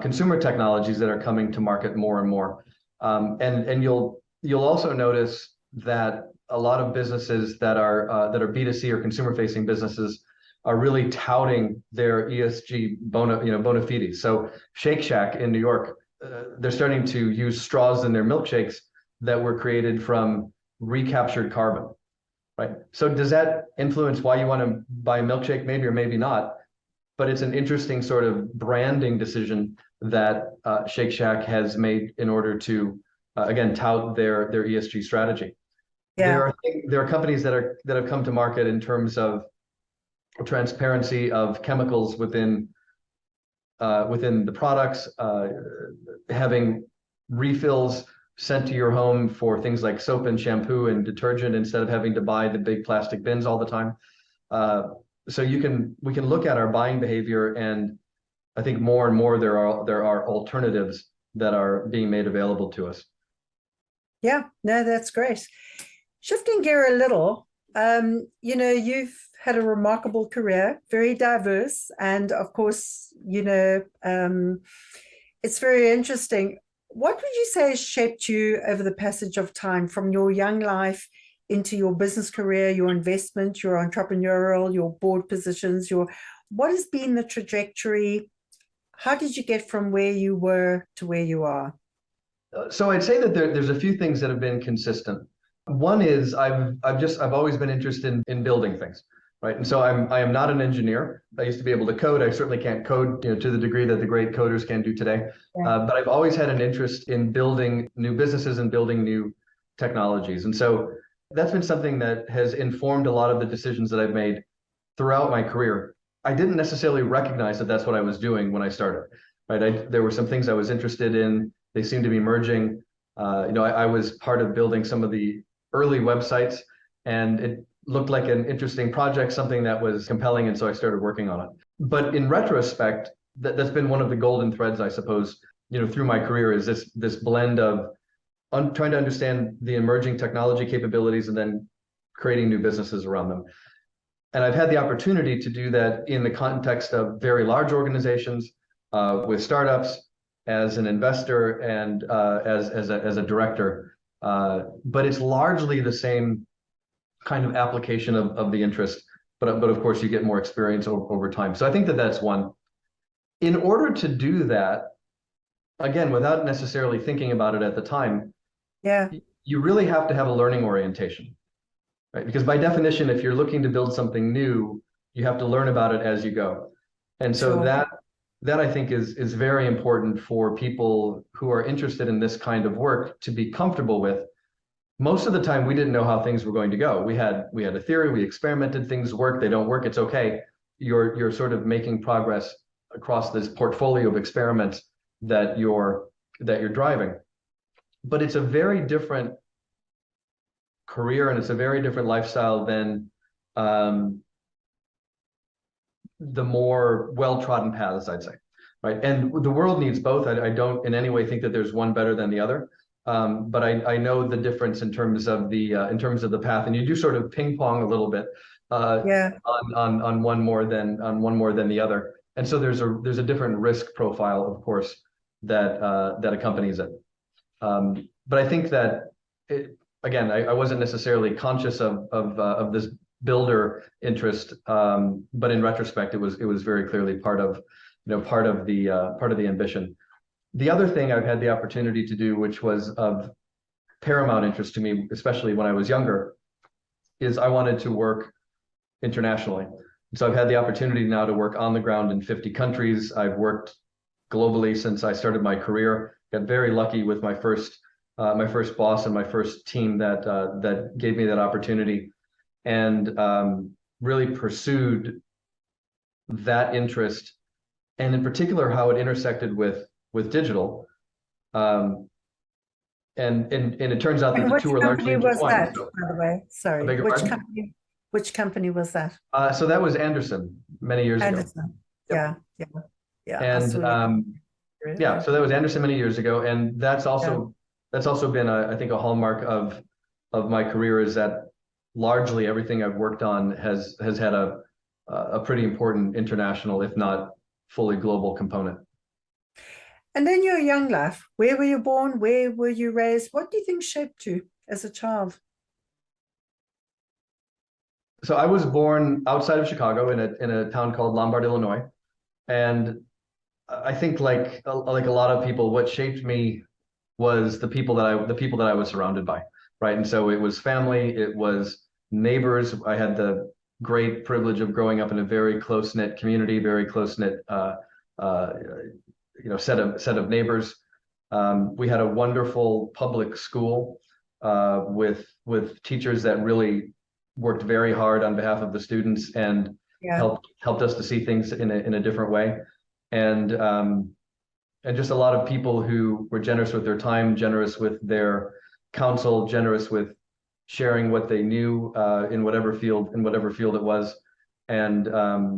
consumer technologies that are coming to market more and more. And you'll also notice that a lot of businesses that are B2C or consumer-facing businesses are really touting their ESG bona fides. So Shake Shack in New York, they're starting to use straws in their milkshakes that were created from recaptured carbon, right? So does that influence why you want to buy a milkshake? Maybe or maybe not. But it's an interesting sort of branding decision that Shake Shack has made in order to, again, tout their ESG strategy. Yeah. There are companies that have come to market in terms of transparency of chemicals within the products, having refills sent to your home for things like soap and shampoo and detergent instead of having to buy the big plastic bins all the time. So we can look at our buying behavior, and I think more and more there are alternatives that are being made available to us. Yeah, no, that's great. Shifting gear a little, you've had a remarkable career, very diverse, and of course, it's very interesting. What would you say has shaped you over the passage of time, from your young life into your business career, your investment, your entrepreneurial, your board positions, what has been the trajectory? How did you get from where you were to where you are? So I'd say that there's a few things that have been consistent. One is I've always been interested in building things, right? And so I am not an engineer. I used to be able to code. I certainly can't code, to the degree that the great coders can do today. Yeah. But I've always had an interest in building new businesses and building new technologies. And so that's been something that has informed a lot of the decisions that I've made throughout my career. I didn't necessarily recognize that that's what I was doing when I started, right? There were some things I was interested in. They seemed to be merging. I was part of building some of the early websites, and it looked like an interesting project, something that was compelling, and so I started working on it. But in retrospect, that's been one of the golden threads, I suppose, through my career, is this blend of trying to understand the emerging technology capabilities and then creating new businesses around them. And I've had the opportunity to do that in the context of very large organizations, with startups, as an investor, and as a director. But it's largely the same kind of application of the interest, but of course you get more experience over time. So I think that that's one. In order to do that, again, without necessarily thinking about it at the time, Yeah. You really have to have a learning orientation, right? Because by definition, if you're looking to build something new, you have to learn about it as you go. And so Sure. that I think is very important for people who are interested in this kind of work to be comfortable with. Most of the time, we didn't know how things were going to go. We had a theory, we experimented, things work, they don't work, it's okay. You're sort of making progress across this portfolio of experiments that you're driving. But it's a very different career and it's a very different lifestyle than the more well-trodden paths, I'd say, right? And the world needs both. I don't in any way think that there's one better than the other, but I know the difference in terms of the path, and you do sort of ping pong a little bit Yeah. on one more than the other, and so there's a different risk profile, of course, that accompanies it. But I think that again, I wasn't necessarily conscious of this builder interest, but in retrospect, it was very clearly part of the ambition. The other thing I've had the opportunity to do, which was of paramount interest to me, especially when I was younger, is I wanted to work internationally. So I've had the opportunity now to work on the ground in 50 countries. I've worked globally since I started my career. Got very lucky with my first boss and my first team that gave me that opportunity, and really pursued that interest, and in particular how it intersected with digital. And it turns out that And the which two are largely company was intertwined. that, So, by the way? I Sorry, beg your pardon? which company was that? So that was Anderson many years ago. Anderson. Yep. Yeah, yeah, yeah. I And saw you. yeah, so that was Anderson many years ago, and that's also been I think a hallmark of my career, is that largely everything I've worked on has had a pretty important international, if not fully global component. And then your young life, where were you born? Where were you raised? What do you think shaped you as a child? So I was born outside of Chicago in a town called Lombard, Illinois, and I think like a lot of people, what shaped me was the people that I was surrounded by, right? And so it was family, it was neighbors. I had the great privilege of growing up in a very close-knit community, very close-knit set of neighbors. We had a wonderful public school with teachers that really worked very hard on behalf of the students and helped us to see things in a different way. And just a lot of people who were generous with their time, generous with their counsel, generous with sharing what they knew in whatever field it was. And I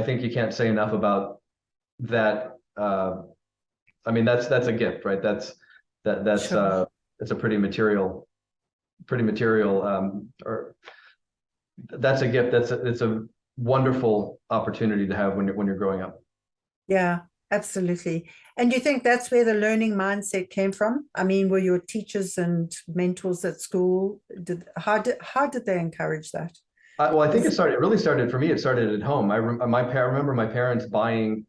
think you can't say enough about that. I mean, that's a gift, right? That's Sure. it's a pretty material, or that's a gift. It's a wonderful opportunity to have when you're growing up. Yeah, absolutely. And do you think that's where the learning mindset came from? I mean, were your teachers and mentors at school, how did they encourage that? Well, I think it really started for me. It started at home. I remember my parents buying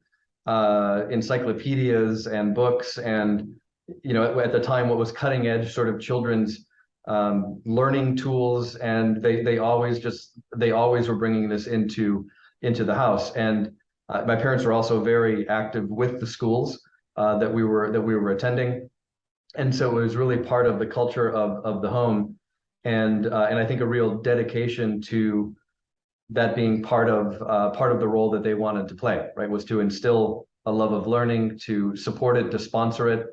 encyclopedias and books, and at the time, what was cutting edge sort of children's learning tools, and they always were bringing this into the house. And my parents were also very active with the schools that we were attending, and so it was really part of the culture of the home, and I think a real dedication to that being part of the role that they wanted to play, right, was to instill a love of learning, to support it, to sponsor it.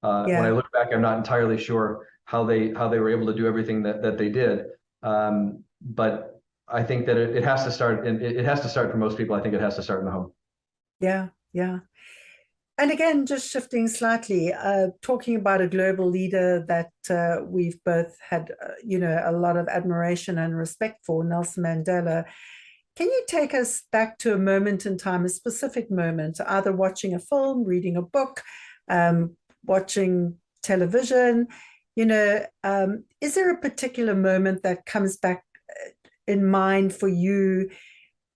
When I look back, I'm not entirely sure how they were able to do everything that they did, but I think that it has to start, and it has to start for most people. I think it has to start in the home. Yeah, yeah. And again, just shifting slightly, talking about a global leader that we've both had, a lot of admiration and respect for, Nelson Mandela. Can you take us back to a moment in time, a specific moment, either watching a film, reading a book, watching television? Is there a particular moment that comes back in mind for you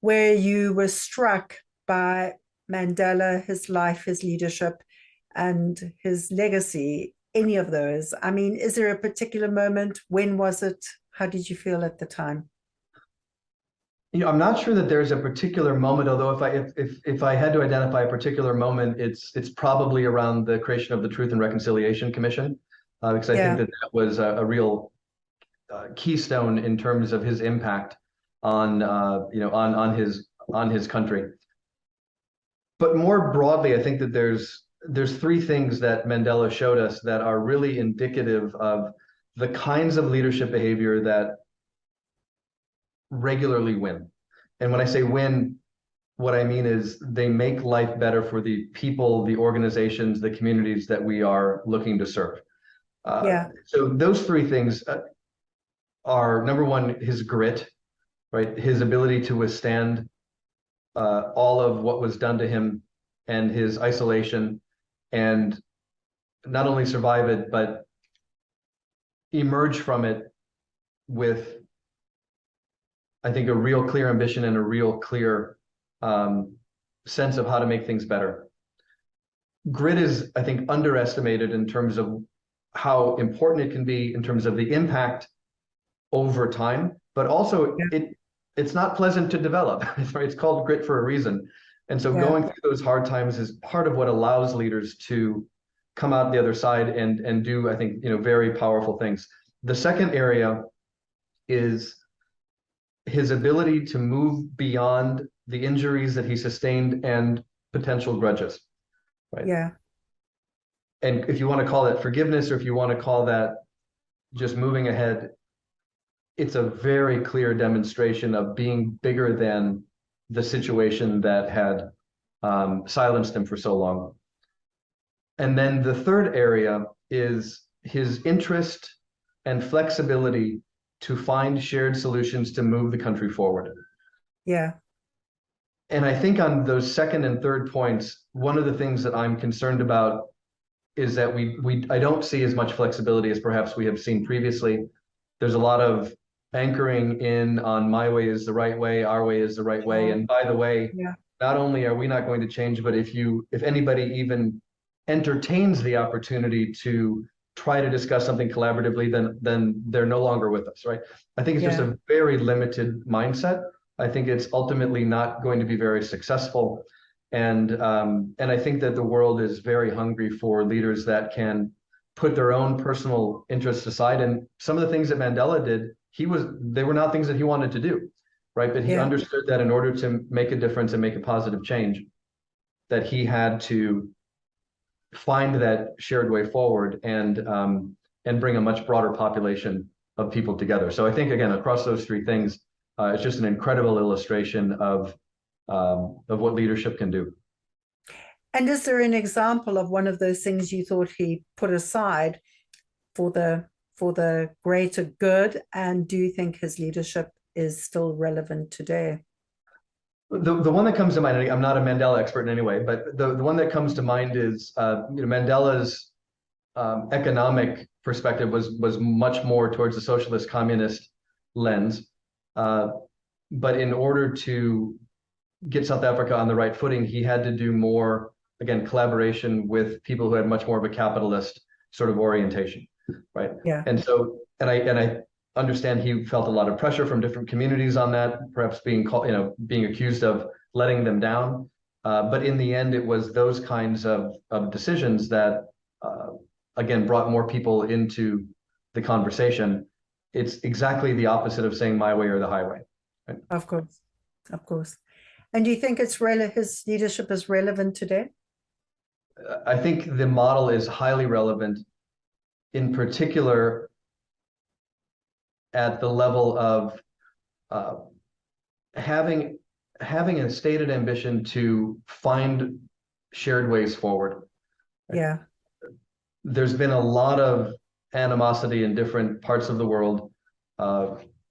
where you were struck by Mandela, his life, his leadership, and his legacy, any of those? I mean, is there a particular moment? When was it? How did you feel at the time? I'm not sure that there's a particular moment, although if I had to identify a particular moment, it's probably around the creation of the Truth and Reconciliation Commission, because I think Yeah, that was a real keystone in terms of his impact on on his country. But more broadly, I think that there's three things that Mandela showed us that are really indicative of the kinds of leadership behavior that regularly win. And when I say win, what I mean is they make life better for the people, the organizations, the communities that we are looking to serve. yeah, So those three things are, number one, his grit, right? His ability to withstand all of what was done to him and his isolation, and not only survive it, but emerge from it with, I think, a real clear ambition and a real clear sense of how to make things better. Grit is, I think, underestimated in terms of how important it can be in terms of the impact over time, but also yeah, it's not pleasant to develop. It's called grit for a reason. And so yeah, going through those hard times is part of what allows leaders to come out the other side and do, I think, very powerful things. The second area is his ability to move beyond the injuries that he sustained and potential grudges, right? yeah, And if you want to call that forgiveness, or if you want to call that just moving ahead, it's a very clear demonstration of being bigger than the situation that had silenced him for so long. And then the third area is his interest and flexibility to find shared solutions to move the country forward. yeah, And I think on those second and third points, one of the things that I'm concerned about is that I don't see as much flexibility as perhaps we have seen previously. There's a lot of anchoring in on my way is the right way, our way is the right way. sure, And by the way, yeah, not only are we not going to change, but if anybody even entertains the opportunity to try to discuss something collaboratively, then they're no longer with us, right? I think it's just yeah, a very limited mindset. I think it's ultimately not going to be very successful. And I think that the world is very hungry for leaders that can put their own personal interests aside. And some of the things that Mandela did, they were not things that he wanted to do, right? But he yeah, understood that in order to make a difference and make a positive change, that he had to find that shared way forward and bring a much broader population of people together. So I think, again, across those three things, it's just an incredible illustration of what leadership can do. And is there an example of one of those things you thought he put aside for the greater good? And do you think his leadership is still relevant today? The one that comes to mind, I'm not a Mandela expert in any way, but the one that comes to mind is Mandela's economic perspective was much more towards the socialist communist lens. But in order to get South Africa on the right footing, he had to do more, again, collaboration with people who had much more of a capitalist sort of orientation, right? Yeah, And so, and I understand he felt a lot of pressure from different communities on that, perhaps being being accused of letting them down. But in the end, it was those kinds of decisions that, again, brought more people into the conversation. It's exactly the opposite of saying my way or the highway. Right? of course, of course. And do you think his leadership is relevant today? I think the model is highly relevant, in particular at the level of having a stated ambition to find shared ways forward. Yeah, There's been a lot of animosity in different parts of the world,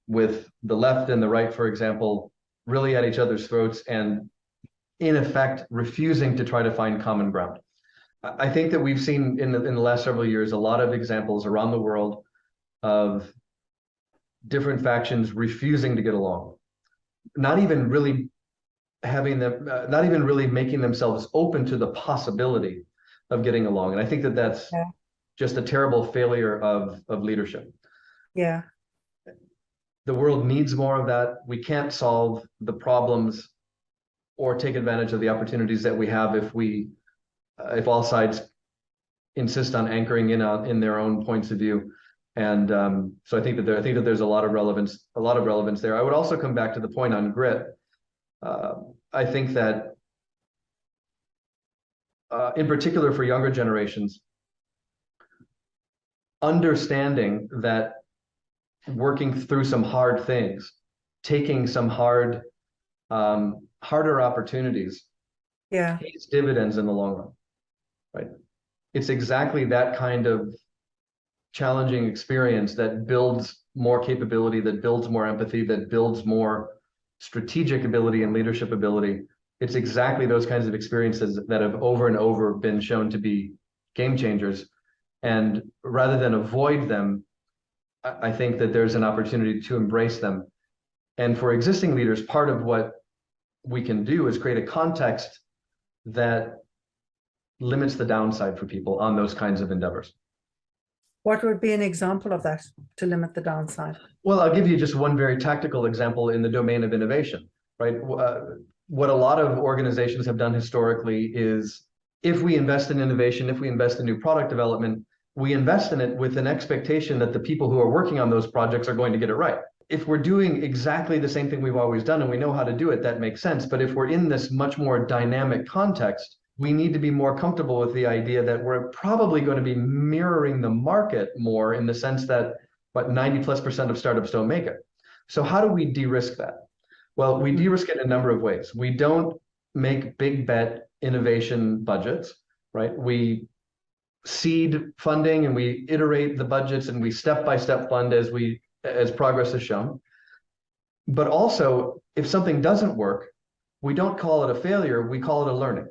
with the left and the right, for example, really at each other's throats and in effect refusing to try to find common ground. I think that we've seen in the last several years a lot of examples around the world of different factions refusing to get along, not even really not even really making themselves open to the possibility of getting along. And I think that yeah, just a terrible failure of leadership. Yeah. The world needs more of that. We can't solve the problems or take advantage of the opportunities that we have if all sides insist on anchoring in their own points of view. And so I think that there's a lot of relevance there. I would also come back to the point on grit. I think that in particular for younger generations, understanding that working through some hard things, taking some harder opportunities, pays dividends in the long run, right? It's exactly that kind of challenging experience that builds more capability, that builds more empathy, that builds more strategic ability and leadership ability. It's exactly those kinds of experiences that have over and over been shown to be game changers. And rather than avoid them, I think that there's an opportunity to embrace them. And for existing leaders, part of what we can do is create a context that limits the downside for people on those kinds of endeavors. What would be an example of that to limit the downside? Well, I'll give you just one very tactical example in the domain of innovation, right? What a lot of organizations have done historically is if we invest in innovation, if we invest in new product development, we invest in it with an expectation that the people who are working on those projects are going to get it right. If we're doing exactly the same thing we've always done and we know how to do it, that makes sense. But if we're in this much more dynamic context, we need to be more comfortable with the idea that we're probably going to be mirroring the market more in the sense that 90+% of startups don't make it. So how do we de-risk that? Well, we de-risk it in a number of ways. We don't make big bet innovation budgets, right? We seed funding and we iterate the budgets and we step-by-step fund as progress is shown. But also, if something doesn't work, we don't call it a failure, we call it a learning,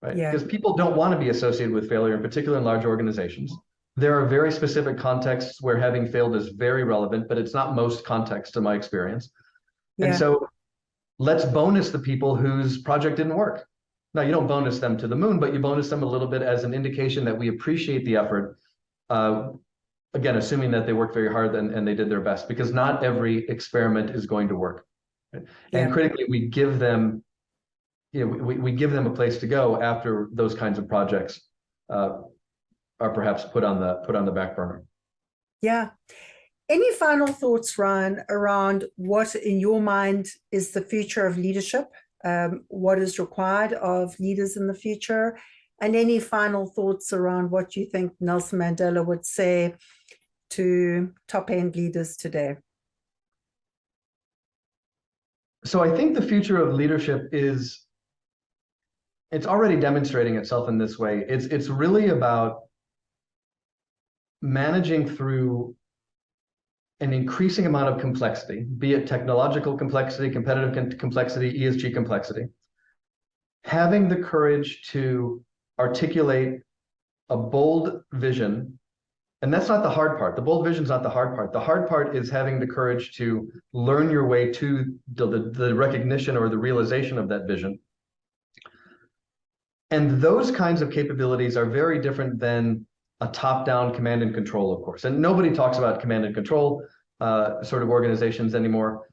right? Because people don't want to be associated with failure, in particular in large organizations. There are very specific contexts where having failed is very relevant, but it's not most contexts to my experience. And so let's bonus the people whose project didn't work. Now, you don't bonus them to the moon, but you bonus them a little bit as an indication that we appreciate the effort. Again, assuming that they worked very hard and they did their best, because not every experiment is going to work. Right? And critically, we give them, we give them a place to go after those kinds of projects are perhaps put on the back burner. Yeah. Any final thoughts, Ryan, around what in your mind is the future of leadership? What is required of leaders in the future? And any final thoughts around what you think Nelson Mandela would say to top-end leaders today? So I think the future of leadership it's already demonstrating itself in this way. It's really about managing through an increasing amount of complexity, be it technological complexity, competitive complexity, ESG complexity, having the courage to articulate a bold vision. And that's not the hard part. The bold vision is not the hard part. The hard part is having the courage to learn your way to the recognition or the realization of that vision. And those kinds of capabilities are very different than a top-down command and control, of course. And nobody talks about command and control sort of organizations anymore.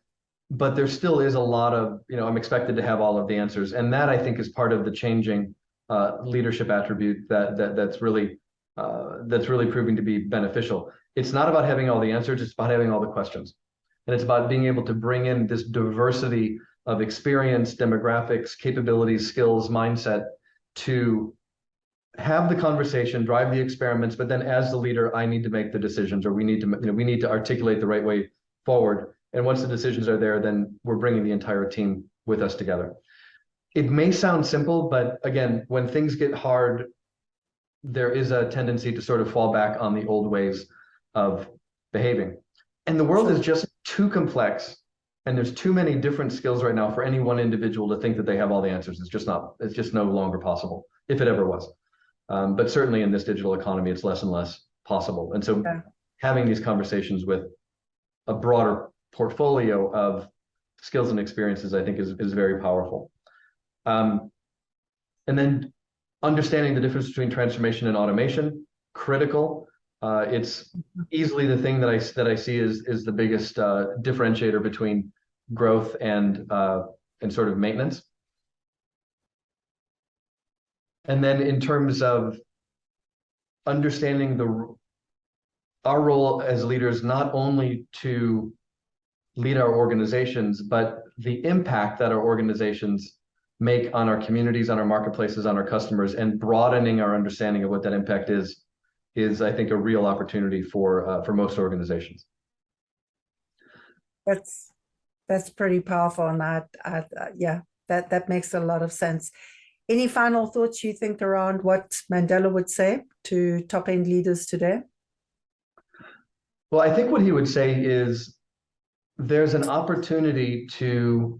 But there still is a lot of, I'm expected to have all of the answers. And that, I think, is part of the changing leadership attribute that's really proving to be beneficial. It's not about having all the answers, it's about having all the questions. And it's about being able to bring in this diversity of experience, demographics, capabilities, skills, mindset to have the conversation, drive the experiments, but then as the leader, I need to make the decisions, or we need to articulate the right way forward. And once the decisions are there, then we're bringing the entire team with us together. It may sound simple, but again, when things get hard, there is a tendency to sort of fall back on the old ways of behaving. And the world is just too complex, and there's too many different skills right now for any one individual to think that they have all the answers. It's just no longer possible, if it ever was. But certainly in this digital economy, it's less and less possible. And so having these conversations with a broader portfolio of skills and experiences, I think is very powerful. And then understanding the difference between transformation and automation. critical. It's easily the thing that I see is the biggest differentiator between growth and sort of maintenance. And then in terms of understanding our role as leaders, not only to lead our organizations, but the impact that our organizations make on our communities, on our marketplaces, on our customers, and broadening our understanding of what that impact is I think a real opportunity for most organizations. That's pretty powerful, and that makes a lot of sense. Any final thoughts you think around what Mandela would say to top-end leaders today? Well, I think what he would say is there's an opportunity to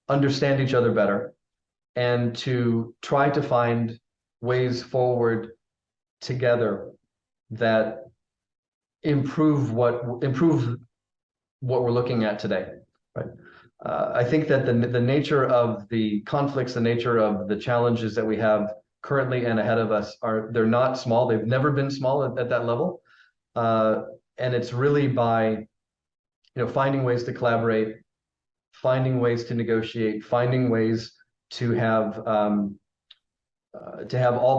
understand each other better and to try to find ways forward together that improve what we're looking at today, right? I think that the nature of the conflicts, the nature of the challenges that we have currently and ahead of us they're not small. They've never been small at that level. And it's really by, finding ways to collaborate, finding ways to negotiate, finding ways to have all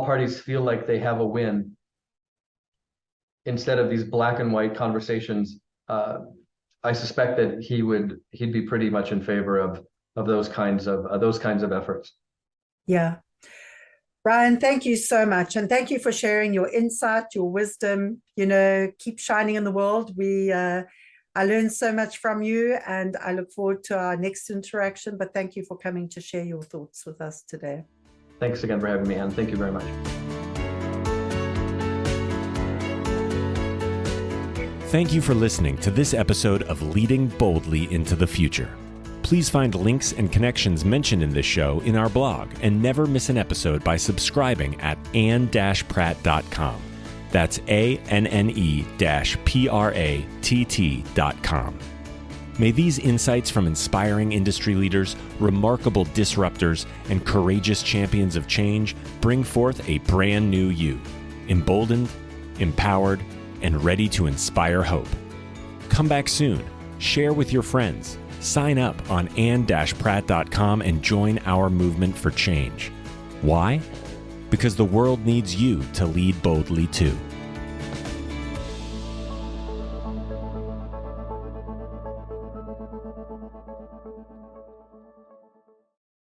parties feel like they have a win instead of these black and white conversations. I suspect that he'd be pretty much in favor of those kinds of efforts. Yeah. Ryan, thank you so much. And thank you for sharing your insight, your wisdom, keep shining in the world. I learned so much from you, and I look forward to our next interaction, but thank you for coming to share your thoughts with us today. Thanks again for having me, Anne. Thank you very much. Thank you for listening to this episode of Leading Boldly into the Future. Please find links and connections mentioned in this show in our blog, and never miss an episode by subscribing at anne-pratt.com. That's ANNE-PRATT.com. May these insights from inspiring industry leaders, remarkable disruptors, and courageous champions of change bring forth a brand new you, emboldened, empowered, and ready to inspire hope. Come back soon, share with your friends, sign up on anne-pratt.com and join our movement for change. Why? Because the world needs you to lead boldly too.